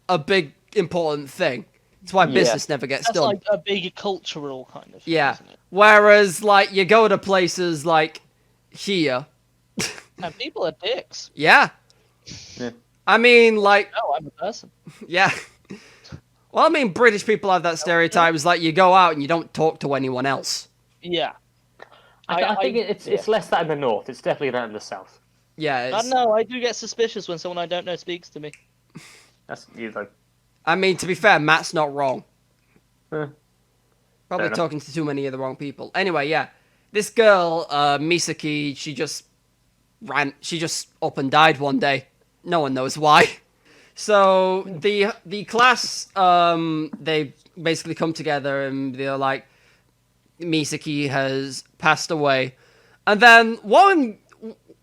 a big important thing. It's why business never gets That's done. like a big cultural kind of thing, Yeah. isn't it? Whereas, like, you go to places like here, And people are dicks. yeah. Yeah. I mean, like, No, I'm a person. yeah. Well, I mean, British people have that stereotype. It's like you go out and you don't talk to anyone else. Yeah. I think it's less that in the north. It's definitely that in the south. Yeah. I It's, don't know, I do get suspicious when someone I don't know speaks to me. That's you though. I mean, to be fair, Matt's not wrong. Fair Probably enough. talking to too many of the wrong people. Anyway, yeah. This girl, Misaki, she just up and died one day. No one knows why. So the class, they basically come together and they're like, Misaki has passed away. And then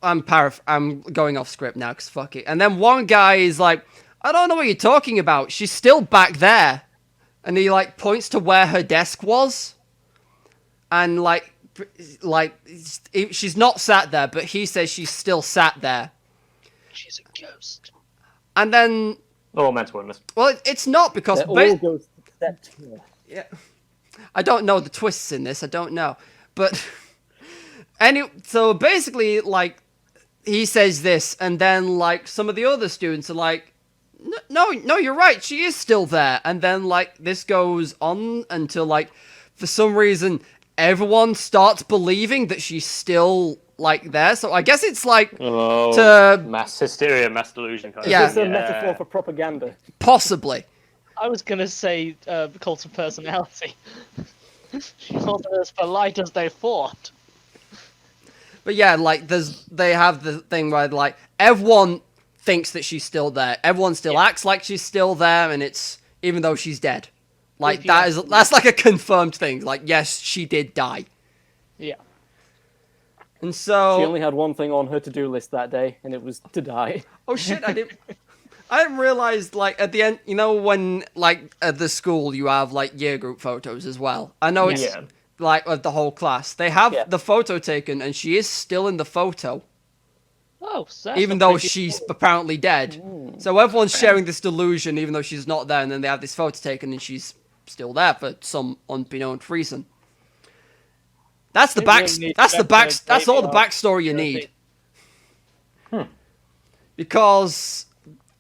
I'm going off script now because fuck it. And then one guy is like, I don't know what you're talking about. She's still back there. And he like points to where her desk was. And like she's not sat there, but he says she's still sat there. She's a ghost. And then, All mental illness. well, it's not because They're all ghosts except her. yeah, I don't know the twists in this. I don't know, but so basically, like, he says this, and then like some of the other students are like, no, you're right. She is still there. And then like this goes on until like for some reason everyone starts believing that she's still like there. So I guess it's like Oh, to mass hysteria, mass delusion kind Yeah. of Is thing. this a metaphor for propaganda? possibly. I was gonna say cult of personality. She's not as polite as they thought. But yeah, like they have the thing where like everyone thinks that she's still there. Everyone still acts like she's still there, and it's even though she's dead. Like If you that's like a confirmed thing. Like yes, she did die. Yeah. And so She only had one thing on her to-do list that day, and it was to die. oh shit, I didn't realize like at the end, you know, when like at the school you have like year group photos as well. I know it's Yeah. like of the whole class. They have Yeah. the photo taken, and she is still in the photo. Oh, so that's Even a though pretty- she's apparently dead. So everyone's sharing this delusion even though she's not there, and then they have this photo taken and she's still there for some unbeknownst reason. That's the They back really need that's to the back separate that's all the baby backstory you out. need. Because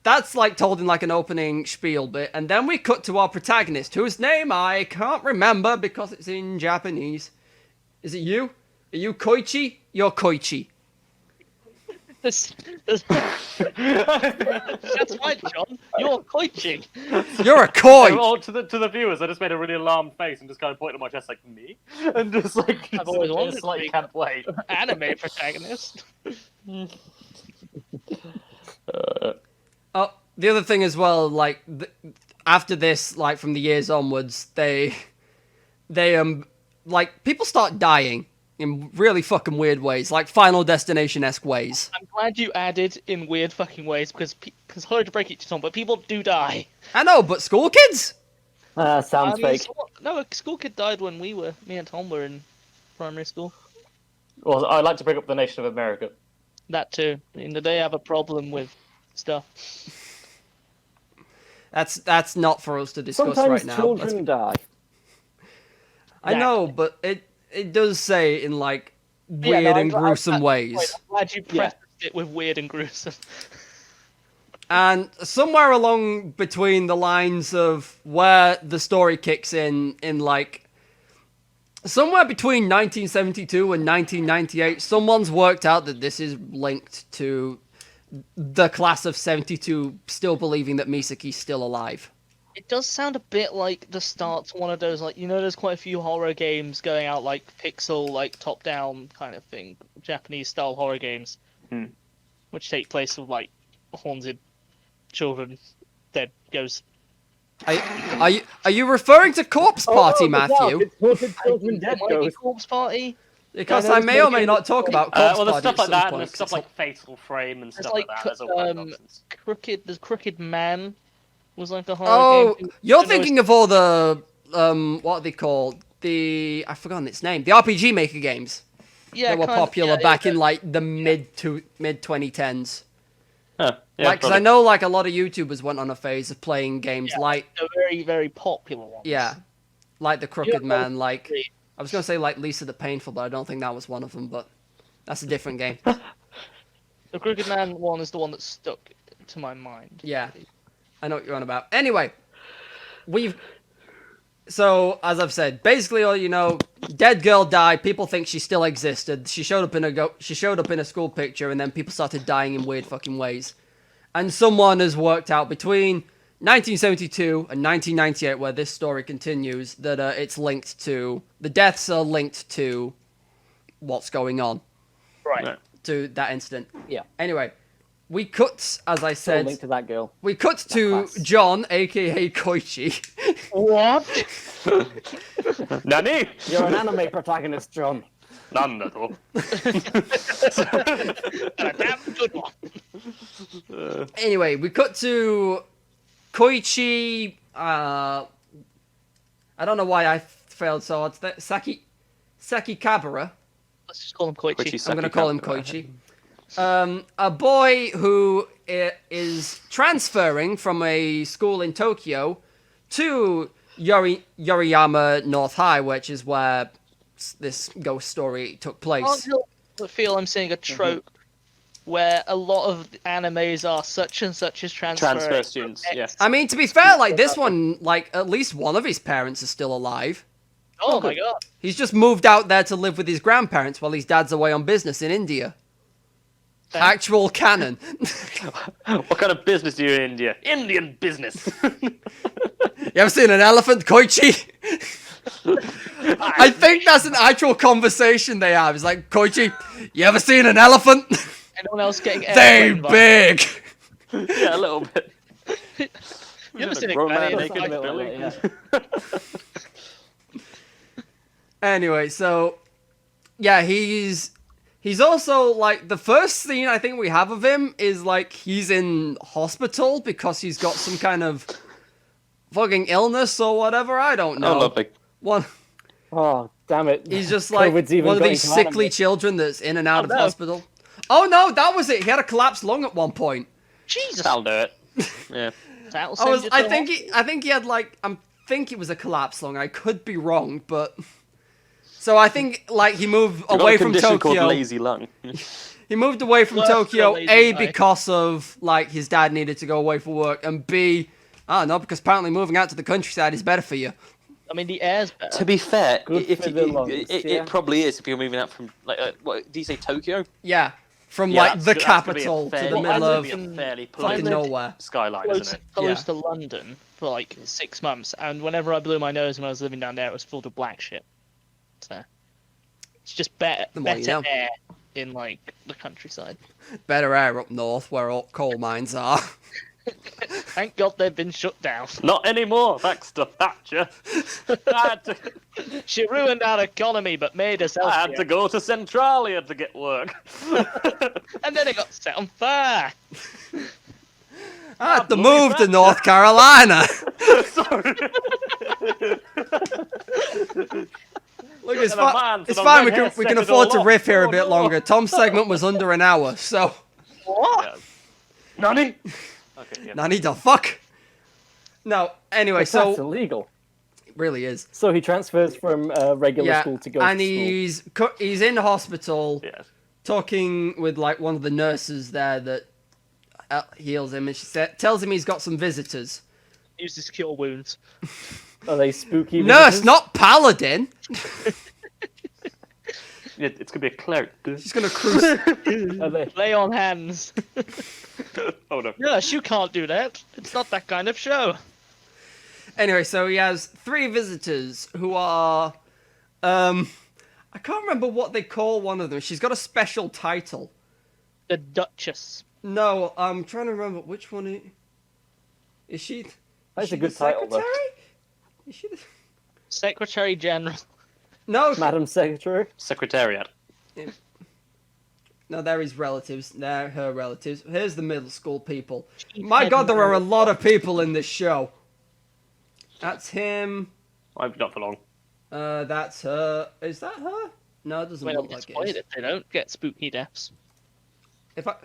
that's like told in like an opening spiel bit, and then we cut to our protagonist, whose name I can't remember because it's in Japanese. Is it you? Are you Koichi? You're Koichi. That's right, John. You're coaching. You're a koi! Oh, to the viewers, I just made a really alarmed face and just kind of pointed at my chest like me, and just like I've always wanted it's to like be- can't wait. Anime protagonist. Oh, the other thing as well, like after this, like from the years onwards, they like people start dying in really fucking weird ways, like Final Destination-esque ways. I'm glad you added in weird fucking ways because sorry to break it to Tom, but people do die. I know, but school kids? Sounds fake. No, a school kid died when me and Tom were in primary school. Well, I'd like to bring up the nation of America. That too. They have a problem with stuff. That's not for us to discuss Sometimes right now. children die. I know, but it does say in like Yeah, weird no, and gruesome ways. Wait, I'm glad you prefaced it with weird and gruesome. And somewhere along between the lines of where the story kicks in like somewhere between 1972 and 1998, someone's worked out that this is linked to the class of 72 still believing that Misaki's still alive. It does sound a bit like the start to one of those, like, there's quite a few horror games going out, like pixel, like top-down kind of thing, Japanese-style horror games, which take place with like haunted children, dead ghosts. Are you referring to Corpse Party, Matthew? It's Haunted Children Dead Might be Ghost. Corpse Party. Because Yeah, I may or may not talk about Corpse Well, there's Party stuff like at some that, and point, there's stuff 'cause like Fatal Frame and There's stuff like that. There's all kinds of nonsense. Crooked Man. was like a horror Oh, game. you're thinking of all the what are they called? I've forgotten its name. The RPG Maker games that were popular back in like the mid 2010s. Huh, yeah, Like, because I probably. know like a lot of YouTubers went on a phase of playing games like the very, very popular ones. yeah, like the Crooked Yeah, Man. Like great. I was gonna say like Lisa the Painful, but I don't think that was one of them. But that's a different game. The Crooked Man one is the one that stuck to my mind. Yeah, I know what you're on about. Anyway, so as I've said, basically all you know, dead girl died. People think she still existed. She showed up in a school picture, and then people started dying in weird fucking ways. And someone has worked out between 1972 and 1998, where this story continues, that it's linked to the deaths are linked to what's going on Right. Yeah. to that incident. Yeah. Anyway, we cut, as I So said, link to that girl. we cut to class. John, aka Koichi. What? Nani? You're an anime protagonist, John. Nando. A damn good one. Anyway, we cut to Koichi. I don't know why I failed so hard. Saki Kabura. Let's just call him Koichi. I'm going to call him Koichi. A boy who is transferring from a school in Tokyo to Yoriyama North High, which is where this ghost story took place. I feel I'm seeing a trope where a lot of animes are such and such as Transfer students, yes. I mean, to be fair, like this one, like at least one of his parents is still alive. Oh my god. He's just moved out there to live with his grandparents while his dad's away on business in India. Actual canon. What kind of business do you in India? Indian business. You ever seen an elephant, Koichi? I think that's an actual conversation they have. It's like, Koichi, you ever seen an elephant? Anyone else getting They airplane big. Yeah, a little bit. You ever seen a Grown man granny naked in a Billy? Yeah. Anyway, so yeah, he's also like the first scene I think we have of him is like he's in hospital because he's got some kind of fucking illness or whatever. I don't know. Oh, lovely. One, Oh, damn it. he's just like COVID's even one of got these into sickly anime. children that's in and out of no. hospital. Oh no, that was it. He had a collapsed lung at one point. Jesus. That'll do it. Yeah. That'll send you to I think he had like I think it was a collapsed lung. I could be wrong, but so I think like he moved I've got away a from condition called Tokyo. lazy lung. He moved away from Worse for a Tokyo, lazy A, guy. because of, like, his dad needed to go away for work, and B, I don't know, because apparently moving out to the countryside is better for you. I mean, the air's better. To be fair, Good if for you, the lungs, it yeah. probably is if you're moving out from like what do you say Tokyo? Yeah, from, Yeah, like, the that's gonna be a capital to the fairly- middle that's of gonna be a fairly fucking pleasant nowhere. skyline, close, isn't it? close Yeah. to London for like 6 months, and whenever I blew my nose when I was living down there, it was filled with black shit. So it's just better The more you know. air in like the countryside. Better air up north, where all coal mines are. Thank God they've been shut down. Not anymore, thanks to Thatcher. I had to, She ruined our economy, but made us I had healthier. to go to Centralia to get work. And then it got set on fire. I had to bloody move to Thatcher. North Carolina. Sorry. Look, it's And a fine. man It's to the fine. red hair We can set it afford all to off. riff here a Oh, bit no. longer. Tom's segment was under an hour, so What? Nani? Okay, yeah. Nani the fuck. No, anyway, That's so illegal. it really is. So he transfers from regular Yeah, school to go and to school. he's in hospital Yes. talking with like one of the nurses there that heals him, and she tells him he's got some visitors. Uses cure wounds. Are they spooky? Nurse, visitors? not paladin. Yeah, it's gonna be a cleric. She's gonna cruise. Are they? Lay on hands. Oh no. Yes, you can't do that. It's not that kind of show. Anyway, so he has 3 visitors who are, I can't remember what they call one of them. She's got a special title. The Duchess. No, I'm trying to remember which one is she. That's is a she good the title, though. secretary? Is she the... Secretary General. No, Madam Secretary. Secretariat. No, they're his relatives. They're her relatives. Here's the middle school people. My God, there are a lot of people in this show. That's him. I've not for long. That's her. Is that her? No, it doesn't Well, look like it disappointed is. if they don't get spooky deaths. If I...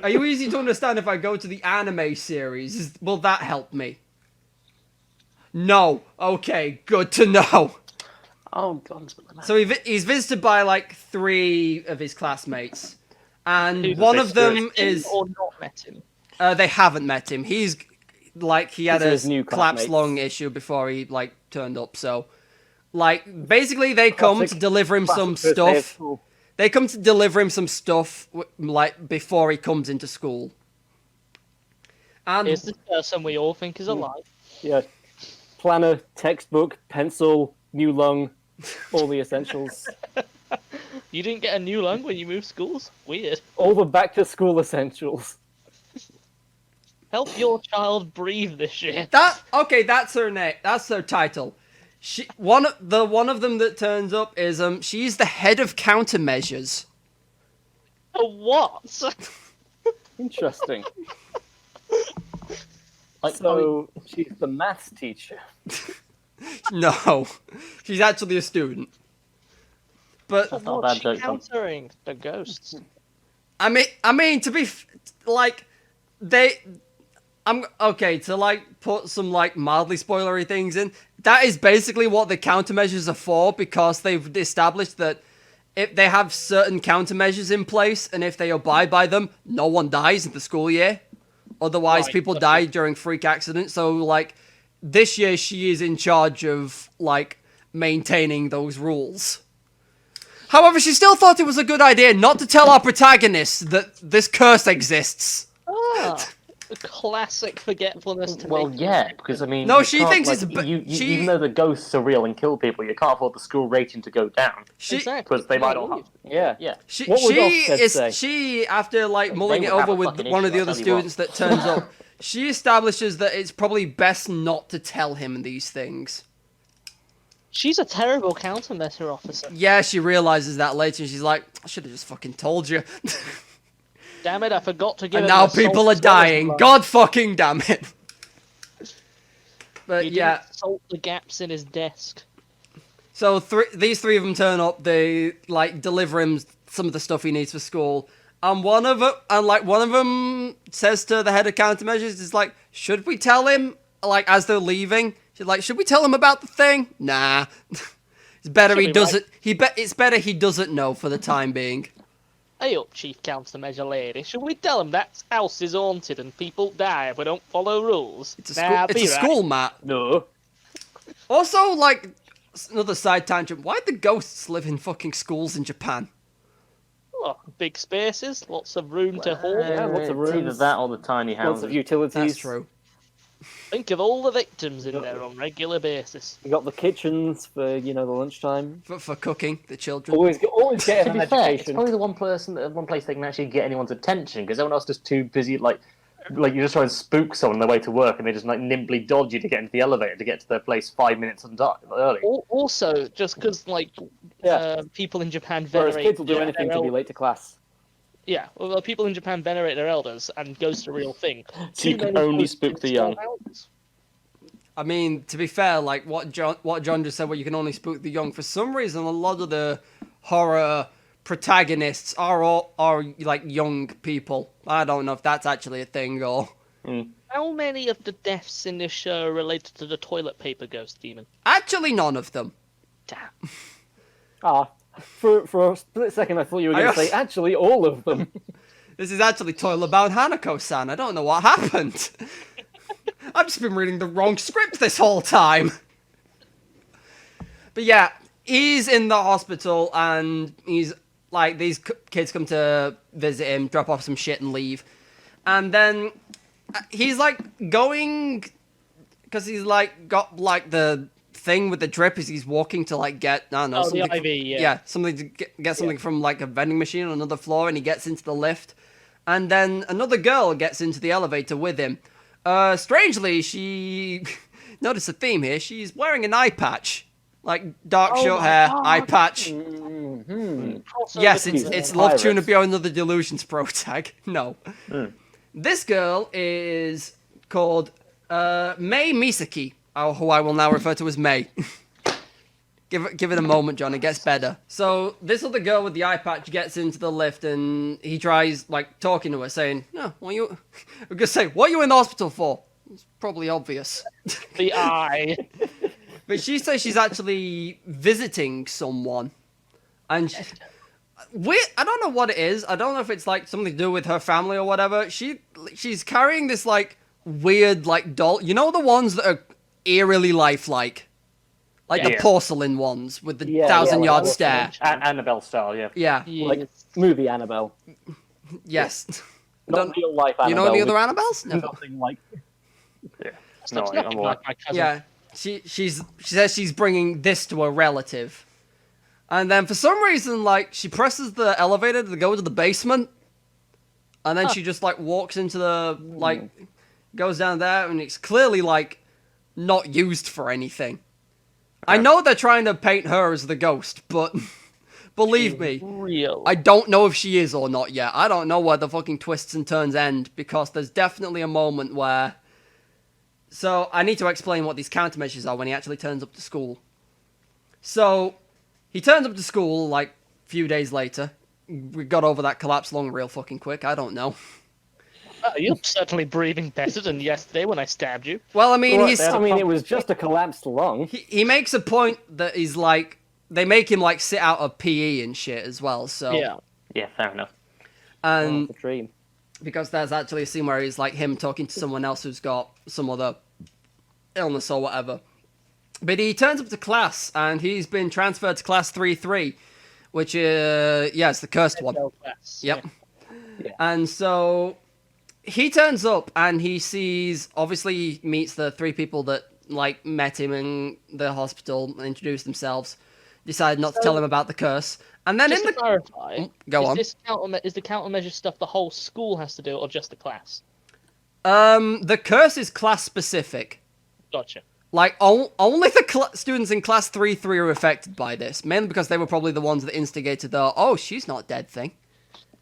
Are you easy to understand if I go to the anime series? Will that help me? No. Okay, good to know. Oh God. So he's visited by like 3 of his classmates, and Who's one the of them Met him is or not met him. they haven't met him. He's like he had These are a his new collapse classmates. lung issue before he like turned up. So like basically they come to Classic- deliver him some Classic first day of stuff. school. They come to deliver him some stuff like before he comes into school. And Here's this person we all think is alive. Yeah. Planner, textbook, pencil, new lung, all the essentials. You didn't get a new lung when you moved schools? Weird. All the back to school essentials. Help your child breathe this year. that's her name. That's her title. One of them that turns up is she's the head of countermeasures. For what? Interesting. Like, So she's the maths teacher. No, she's actually a student. But That's not a What's bad she joke, Tom. countering? The ghosts. I mean to be like I'm okay to like put some like mildly spoilery things in. That is basically what the countermeasures are for, because they've established that if they have certain countermeasures in place and if they abide by them, no one dies in the school year. Otherwise, Right, people okay. die during freak accidents. So like this year, she is in charge of like maintaining those rules. However, she still thought it was a good idea not to tell our protagonists that this curse exists. Ah, a classic forgetfulness to Well, make. yeah, because I mean, No, you she can't, thinks like, it's even though the ghosts are real and kill people, you can't afford the school rating to go down She, Exactly. because they might Yeah, all have. Yeah. Yeah, What would she Ofsted is say? she after like They mulling would it have over a with fucking one of issue, the I'll other tell you students that turns up. She establishes that it's probably best not to tell him these things. She's a terrible countermeasure officer. Yeah, she realizes that later, and she's like, "I should have just fucking told you." Damn it, I forgot to give And him now the people salt are dying. scholars God fucking damn it! bar. But You yeah, didn't salt the gaps in his desk. so these 3 of them turn up. They like deliver him some of the stuff he needs for school, and one of them says to the head of countermeasures, "Is like, should we tell him?" Like as they're leaving, she's like, "Should we tell him about the thing?" Nah, it's better Should he be doesn't. It's better he doesn't know for the time being. Hey up, Chief Countermeasure Lady. Should we tell him that house is haunted and people die if we don't follow rules? It's a school. Nah, It's be a right. school, Matt. No. Also, like another side tangent. Why do ghosts live in fucking schools in Japan? Oh, big spaces, lots of room to hold. Yeah, lots of It's either rooms. that or the tiny Lots of houses. utilities. That's true. Think of all the victims in there on regular basis. You got the kitchens for the lunchtime. For cooking the children. Always get To an be fair, it's education. probably the one place they can actually get anyone's attention because everyone else is just too busy. Like you just try and spook someone on their way to work, and they just like nimbly dodge you to get into the elevator to get to their place 5 minutes early. Also, just because people in Japan Whereas venerate kids will do anything their to be late to class. Yeah, well, people in Japan venerate their elders, and ghosts are a real thing. So you Too can many only ghosts spook in the small young. houses. I mean, to be fair, like what John just said, where you can only spook the young. For some reason, a lot of the horror protagonists are like young people. I don't know if that's actually a thing or. How many of the deaths in this show are related to the toilet paper ghost demon? Actually, none of them. Damn. For a split second, I thought you were going to say actually all of them. This is actually toilet-bound Hanako-san. I don't know what happened. I've just been reading the wrong script this whole time. But yeah, he's in the hospital and he's like, these kids come to visit him, drop off some shit and leave. And then he's like going, because he's like got like the thing with the drip as he's walking to like get, I don't know, Oh, the something. IV, yeah. Something to get something from like a vending machine on another floor, and he gets into the lift. And then another girl gets into the elevator with him. Strangely, she notice a theme here. She's wearing an eye patch, like dark short hair, eye patch. Yes, it's Pirates. Love Tuna Beyond Another Delusions pro tag. No. This girl is called Mei Misaki, who I will now refer to as Mei. Give it a moment, John. It gets better. So this other girl with the eye patch gets into the lift and he tries like talking to her, saying, "No, what are you?" I'm gonna say, "What are you in the hospital for?" It's probably obvious. The eye. But she says she's actually visiting someone, and I don't know what it is. I don't know if it's like something to do with her family or whatever. She's carrying this like weird like doll. You know the ones that are eerily lifelike. Like the Yeah. porcelain ones with the Yeah, 1,000-yard yeah, stare. Annabelle style, yeah. Yeah. Like movie Annabelle, Yes. not real life Annabelle. You know any other with Annabelles? No. Nothing like. Yeah. Stop No, snapping I'm like my cousin. Yeah. She says she's bringing this to a relative. And then for some reason, like, she presses the elevator to go to the basement. And then she just, like, walks into the, like, goes down there. And it's clearly, like, not used for anything. I know they're trying to paint her as the ghost, but believe me, Real. I don't know if she is or not yet. I don't know where the fucking twists and turns end, because there's definitely a moment where... So, I need to explain what these countermeasures are when he actually turns up to school. So, he turns up to school, like, a few days later. We got over that collapse lung real fucking quick, I don't know. You're certainly breathing better than yesterday when I stabbed you. Well, I mean, It was just a collapsed lung. he makes a point that he's like... They make him, like, sit out of PE and shit as well, so... Yeah. Yeah, fair enough. And... The dream. Because there's actually a scene where he's like him talking to someone else who's got some other illness or whatever. But he turns up to class and he's been transferred to class 3-3, which it's the cursed one. Class. Yep. Yeah. And so he turns up and he sees, obviously he meets the 3 people that like met him in the hospital and introduced themselves, decided not to tell him about the curse. And then Just in to the... clarify, Go on. is the countermeasure stuff the whole school has to do, or just the class? The curse is class specific. Gotcha. Like, only the students in class 3-3 are affected by this, mainly because they were probably the ones that instigated the, "Oh, she's not dead" thing.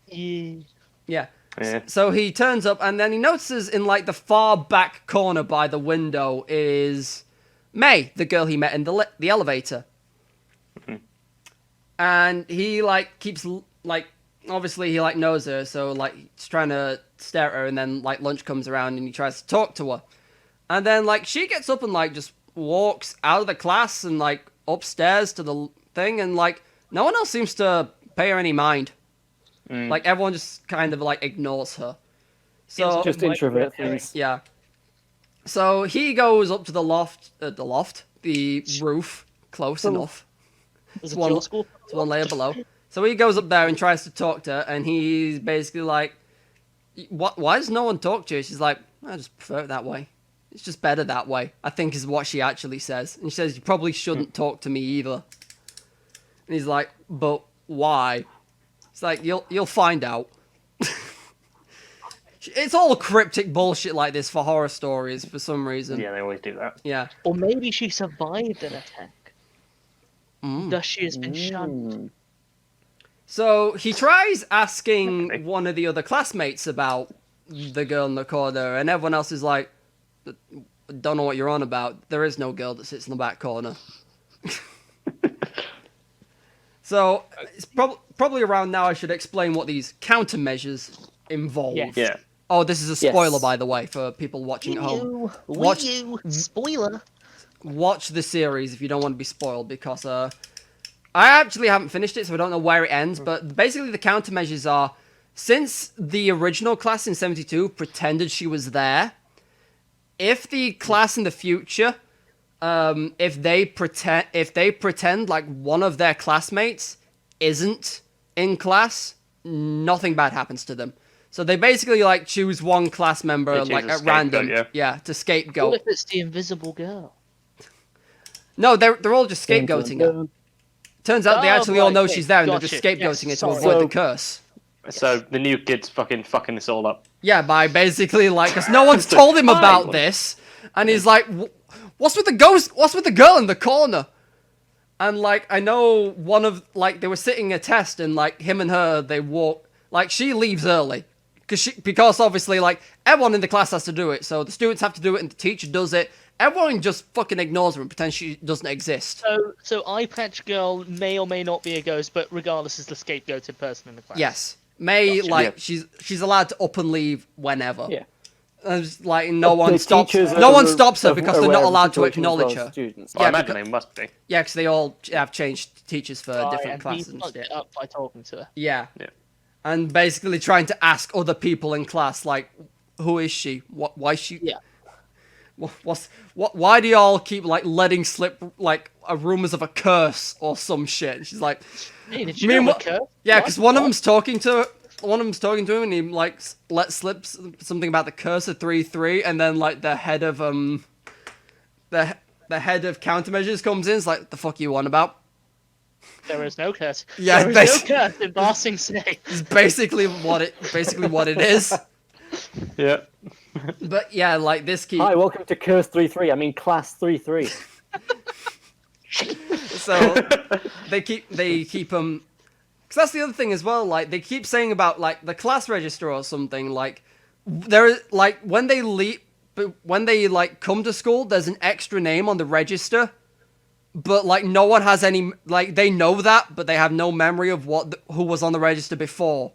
Yeah. Yeah. Yeah. So he turns up, and then he notices in, like, the far back corner by the window is May, the girl he met in the elevator. And he, like, keeps, like, obviously he, like, knows her, so, like, he's trying to stare at her, and then, like, lunch comes around, and he tries to talk to her. And then, like, she gets up and, like, just walks out of the class and, like, upstairs to the thing, and, like, no one else seems to pay her any mind. Like, everyone just kind of, like, ignores her. So, Just introvert things. yeah. So he goes up to the roof, close enough. Is It's it one, your school? it's one layer below. So he goes up there and tries to talk to her, and he's basically like, why does no one talk to you? She's like, I just prefer it that way. It's just better that way, I think is what she actually says. And she says, you probably shouldn't talk to me either. And he's like, but why? It's like, you'll find out. It's all cryptic bullshit like this for horror stories for some reason. Yeah, they always do that. Yeah. Or maybe she survived an attack. Thus she has been shunned. So he tries asking one of the other classmates about the girl in the corner, and everyone else is like, don't know what you're on about. There is no girl that sits in the back corner. So it's probably around now I should explain what these countermeasures involve. Yes. Yeah. Oh, this is a spoiler, Yes. by the way, for people watching at home. Watch Watch- spoiler. Watch the series if you don't want to be spoiled, because I actually haven't finished it, so I don't know where it ends, but basically the countermeasures are, since the original class in 72 pretended she was there, if the class in the future, if they pretend like one of their classmates isn't in class, nothing bad happens to them. So they basically like choose one class member They choose like a at random, scapegoat, to scapegoat. What if it's the invisible girl? No, they're all just scapegoating her. Turns out they Oh, actually all right, know okay, she's there, and they're gotcha. just scapegoating Yes, her to sorry. avoid the So- curse. So the new kid's fucking this all up. Yeah, by basically like, because no one's told him about this, and he's like, "What's with the ghost? What's with the girl in the corner?" And like I know one of like they were sitting a test and like him and her they walk like she leaves early because obviously like everyone in the class has to do it, so the students have to do it and the teacher does it. Everyone just fucking ignores her and pretends she doesn't exist. So eye patch girl may or may not be a ghost, but regardless is the scapegoated person in the class. Yes, May Gotcha. like she's allowed to up and leave whenever. Yeah. And it's like no one The stops. teachers No are one stops her because they're aware not of the allowed to situation as well acknowledge as her. students. Well, I Yeah, imagine they must be. Yeah, because they all have changed teachers for Right, different and classes he and fucked stuff. it up by talking to her. Yeah. Yeah. And basically trying to ask other people in class, like, who is she? Why is she? Yeah. Why do y'all keep like letting slip like rumors of a curse or some shit? And she's like, Hey, did you Me and know what- the curse? yeah, What? because one of them's talking to him, and he like let slip something about the curse of 3-3, and then like the head of the head of countermeasures comes in. It's like, the fuck you on about? There is no curse. Yeah, there is no curse in Barsing City. It's basically what it is. Yeah. But yeah, like this keep Hi, welcome to Curse 3-3. I mean Class 3-3. so they keep because that's the other thing as well. Like they keep saying about like the class register or something. Like there like when they leave, but when they like come to school, there's an extra name on the register. But like no one has any like they know that, but they have no memory of who was on the register before.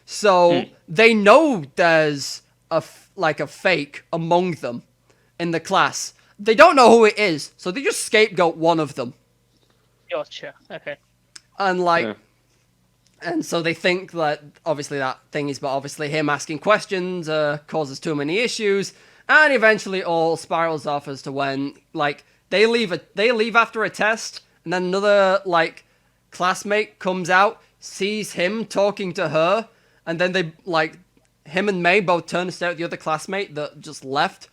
So they know there's a fake among them in the class. They don't know who it is, so they just scapegoat one of them. Gotcha. Okay. And like, Yeah. and so they think that obviously that thing is, but obviously him asking questions causes too many issues, and eventually all spirals off as to when like they leave after a test, and then another like classmate comes out, sees him talking to her, and then they like him and May both turn to stare at the other classmate that just left.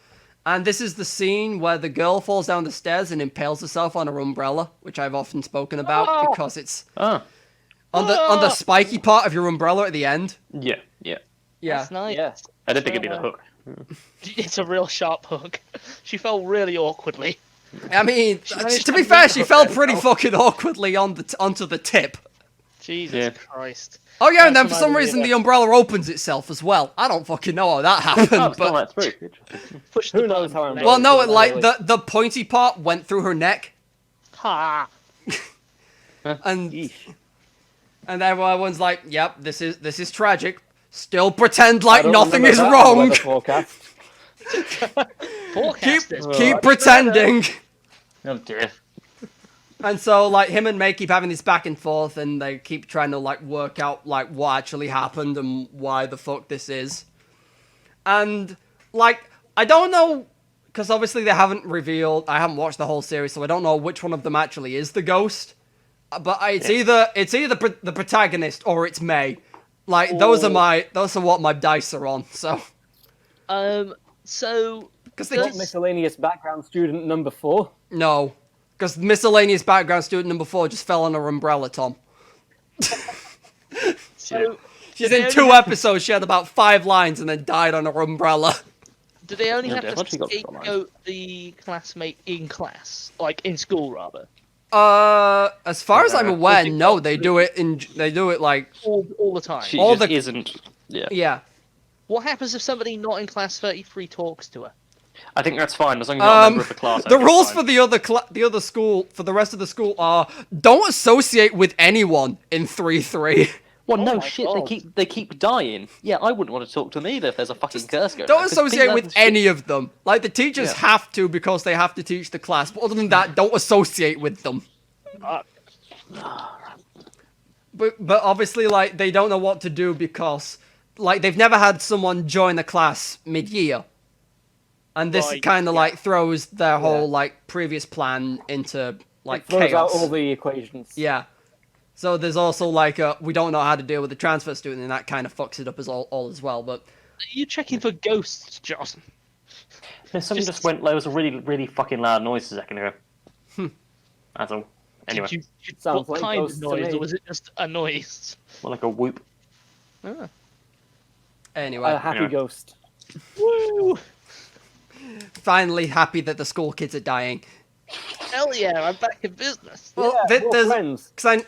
And this is the scene where the girl falls down the stairs and impales herself on her umbrella, which I've often spoken about because it's Oh. on the spiky part of your umbrella at the end. Yeah. Yeah. Yeah. That's nice. Yes. I didn't think it'd be the hook. It's a real sharp hook. She fell really awkwardly. I mean, managed to to be fair, meet she her fell friend, pretty though. fucking awkwardly onto the tip. Jesus Yeah. Christ. Oh yeah, and then for That's some an reason idea. the umbrella opens itself as well. I don't fucking know how that happened, Oh, it's but not that through. Interesting. Push Who the knows button. how well, no, Really? like the pointy part went through her neck, Ha! and Yeesh. and everyone's like, "Yep, this is tragic." Still pretend I like don't nothing remember is that wrong. weather forecast. Forecasters. Keep pretending. Oh dear. And so, like, him and May keep having this back and forth, and they keep trying to, like, work out, like, what actually happened and why the fuck this is. And, like, I don't know, because obviously they haven't revealed, I haven't watched the whole series, so I don't know which one of them actually is the ghost. But it's either the protagonist or it's May. Like, those are what my dice are on, so. So Because they Not just, miscellaneous background student number 4. no. Because miscellaneous background student number 4 just fell on her umbrella, Tom. so She's They in only 2 have- episodes. She had about 5 lines and then died on her umbrella. do they only Yeah, have they've to actually got some scapegoat the classmate in class, like in school rather, As far as I'm Yeah. aware, Is it no. got They to do it like all the time? She All just the- isn't. Yeah. yeah. What happens if somebody not in class 33 talks to her? I think that's fine as long as you're not a member of the class. I The think it's rules fine. for the other school for the rest of the school are don't associate with anyone in 3-3. Well, Oh no my shit. God. They keep dying. Yeah, I wouldn't want to talk to them either if there's a fucking curse going. Don't on, 'cause associate people with have shit- any of them. Like the teachers Yeah. have to because they have to teach the class. But other than that, don't associate with them. But obviously, like, they don't know what to do because, like, they've never had someone join the class mid-year. And this Right, kind of, yeah. like, throws their whole, like, previous plan into, like, It throws chaos. out all the equations. Yeah. So there's also, like, we don't know how to deal with the transfer student, and that kind of fucks it up as all as well. But, Are you checking for ghosts, John? Yeah, something Just- just went. There was a really fucking loud noise a second ago. That's all. Anyway, Sounds what like kind of ghosts to noise, me. or was it just a noise? more like a whoop. Ah. anyway, A happy Anyway. ghost. Woo! finally happy that the school kids are dying. Hell yeah, I'm back in business. Well, Yeah, we're there's friends. because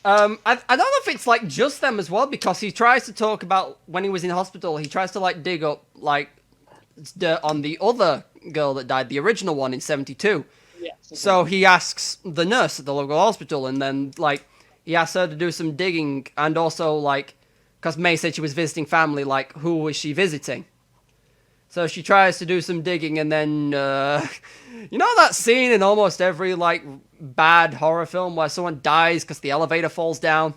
I don't know if it's like just them as well, because he tries to talk about when he was in hospital. He tries to like dig up like dirt on the other girl that died, the original one in '72. Yes. So he asks the nurse at the local hospital, and then like he asks her to do some digging, and also like because May said she was visiting family, like who was she visiting? So she tries to do some digging, and then you know that scene in almost every like bad horror film where someone dies because the elevator falls down?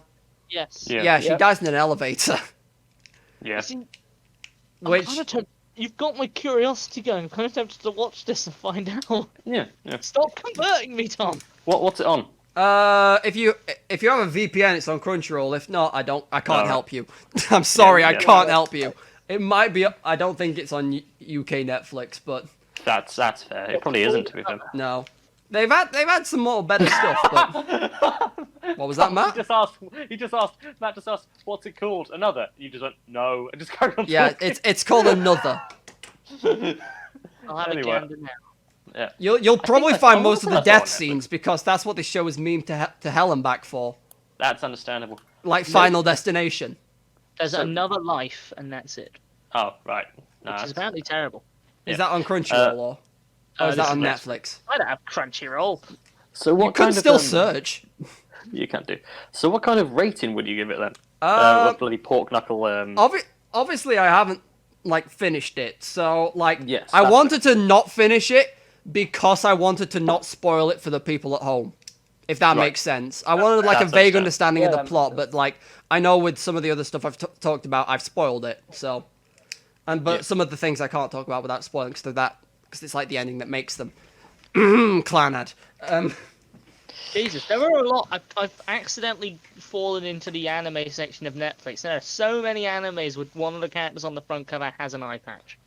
Yes. Yeah. Yeah, she Yep. dies in an elevator. Yeah. See, Which you've got my curiosity going. I'm kind of tempted to watch this and find out. Yeah. Stop converting me, Tom. What's it on? if you have a VPN, it's on Crunchyroll. If not, I can't Alright. help you. I'm sorry, Yeah, I yeah. can't help you. It might be. I don't think it's on UK Netflix, but That's fair. It probably isn't, to be fair. no, they've had some more better stuff. But what was that, Matt? He just asked, Matt just asked, what's it called? Another. You just went, no, and just carried on Yeah, talking. it's called Another. I'll have Anyway. a gander now. You'll probably that's- find I'm most of also the that's on death Netflix. scenes because that's what this show is memed to hell and back for, That's understandable. like Final Destination. There's So- another life, and that's it. Oh, right. No, Which is that's- apparently terrible. Is Yeah. that on Crunchyroll or is this that is on Netflix. Netflix? I don't have Crunchyroll. So what You can kind still of, search. You can do. So what kind of rating would you give it then? Um, Bloody pork knuckle. Obviously, I haven't like finished it, so like Yes, I that's wanted to not finish it because I wanted to not spoil it for the people at home, if that Right. makes sense. I wanted like a That's vague understandable. understanding of Yeah, the that plot, makes but like I know with some of the other stuff I've talked about, I've spoiled it. So, but Yeah. some of the things I can't talk about without spoiling because it's like the ending that makes them. Clan ad. Jesus, there are a lot. I've accidentally fallen into the anime section of Netflix. There are so many animes with one of the characters on the front cover has an eye patch.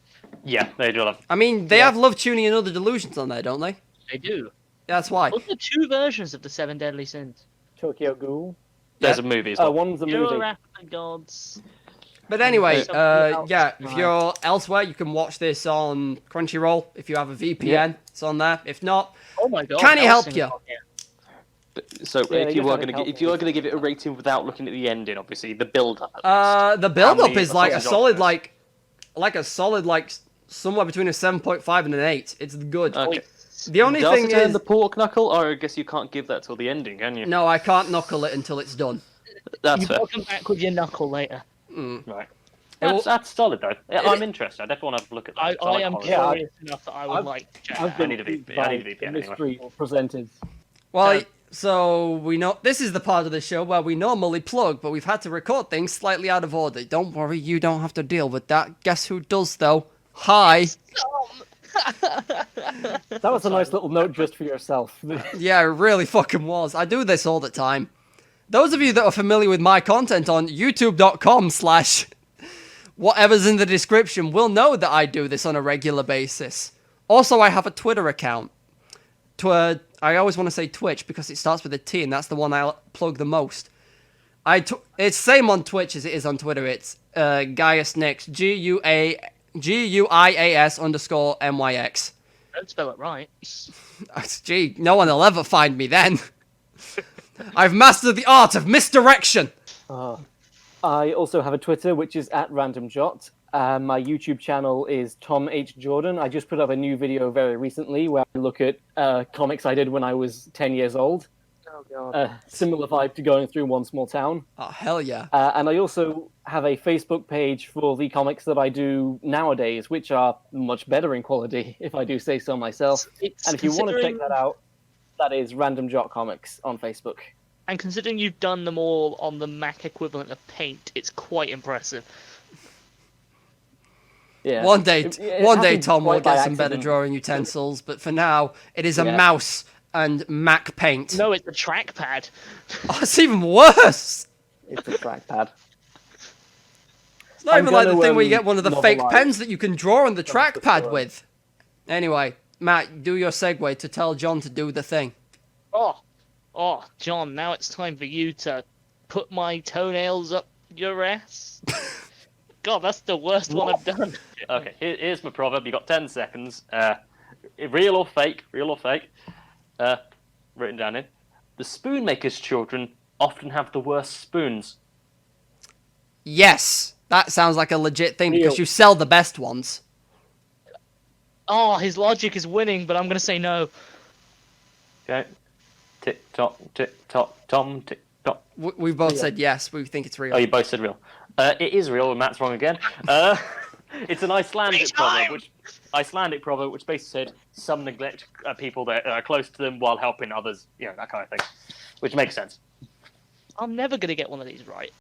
Yeah, they do have. I mean, they have Love Tuning and Other Delusions on there, don't they? They do. That's why. Look at the two versions of the Seven Deadly Sins. Tokyo Ghoul. There's a movie as well. One's a Hero movie. Wrath of the Gods. But anyway, Something else. yeah, if you're elsewhere, you can watch this on Crunchyroll. If you have a VPN, Yeah. it's on there. If not, Oh my god. Can he help Hellsing you? is on here. So Yeah, if you you are gotta going to help if you me. are going to give it a rating without looking at the ending, obviously the build up. the build-up many is like a episodes solid, of like somewhere between a 7.5 and an 8. It's good. Okay. The only Does thing it earn is, the pork knuckle, or I guess you can't give that till the ending, can you? no, I can't knuckle it until it's done. That's You fair. will come back with your knuckle later. Right. It will- That's solid though. Yeah, I'm interested. I definitely want to have a look at that. I 'cause like am horror. Yeah, I- curious enough that I would I've- like to check I've that been need to be- intrigued I by need to be the anyway. mystery presented. Well, so we know this is the part of the show where we normally plug, but we've had to record things slightly out of order. Don't worry, you don't have to deal with that. Guess who does though? Hi. That was a nice little note just for yourself. Yeah, it really fucking was. I do this all the time. Those of you that are familiar with my content on youtube.com/ whatever's in the description will know that I do this on a regular basis. Also, I have a Twitter account. I always want to say Twitch because it starts with a T and that's the one I plug the most. It's same on Twitch as it is on Twitter. It's Gaius Nix, GUIAS_NYX. Don't spell it right. Gee, no one will ever find me then. I've mastered the art of misdirection. I also have a Twitter, which is @randomjot. My YouTube channel is Tom H. Jordan. I just put up a new video very recently where I look at comics I did when I was 10 years old. Oh god. Similar vibe to Going Through One Small Town. Oh, hell yeah. And I also have a Facebook page for the comics that I do nowadays, which are much better in quality, if I do say so myself. It's And if you want to check considering- that out, that is Random Jot Comics on Facebook. And considering you've done them all on the Mac equivalent of Paint, it's quite impressive. Yeah. One day, It one day, happened Tom will quite by get some better accident. drawing utensils, but for now, it is a Yeah. mouse and Mac Paint. No, it's the trackpad. Oh, it's even worse. It's a trackpad. It's not I'm even like the gonna, thing where you get one of the fake novelize pens that you can draw on the trackpad story. with. Anyway, Matt, do your segue to tell John to do the thing. Oh, John, now it's time for you to put my toenails up your ass. God, that's the worst one I've done. Okay, here's my proverb. You got 10 seconds. Real or fake? Real or fake? Written down in. The spoonmaker's children often have the worst spoons. Yes, that sounds like a legit thing because Real. you sell the best ones. Oh, his logic is winning, but I'm going to say no. Okay. Tick tock, Tom, tick tock. We both said yes. We think it's real. Oh, you both said real. It is real, and Matt's wrong again. It's an Icelandic proverb, which basically said some neglect people that are close to them while helping others. You know, that kind of thing, which makes sense. I'm never going to get one of these right.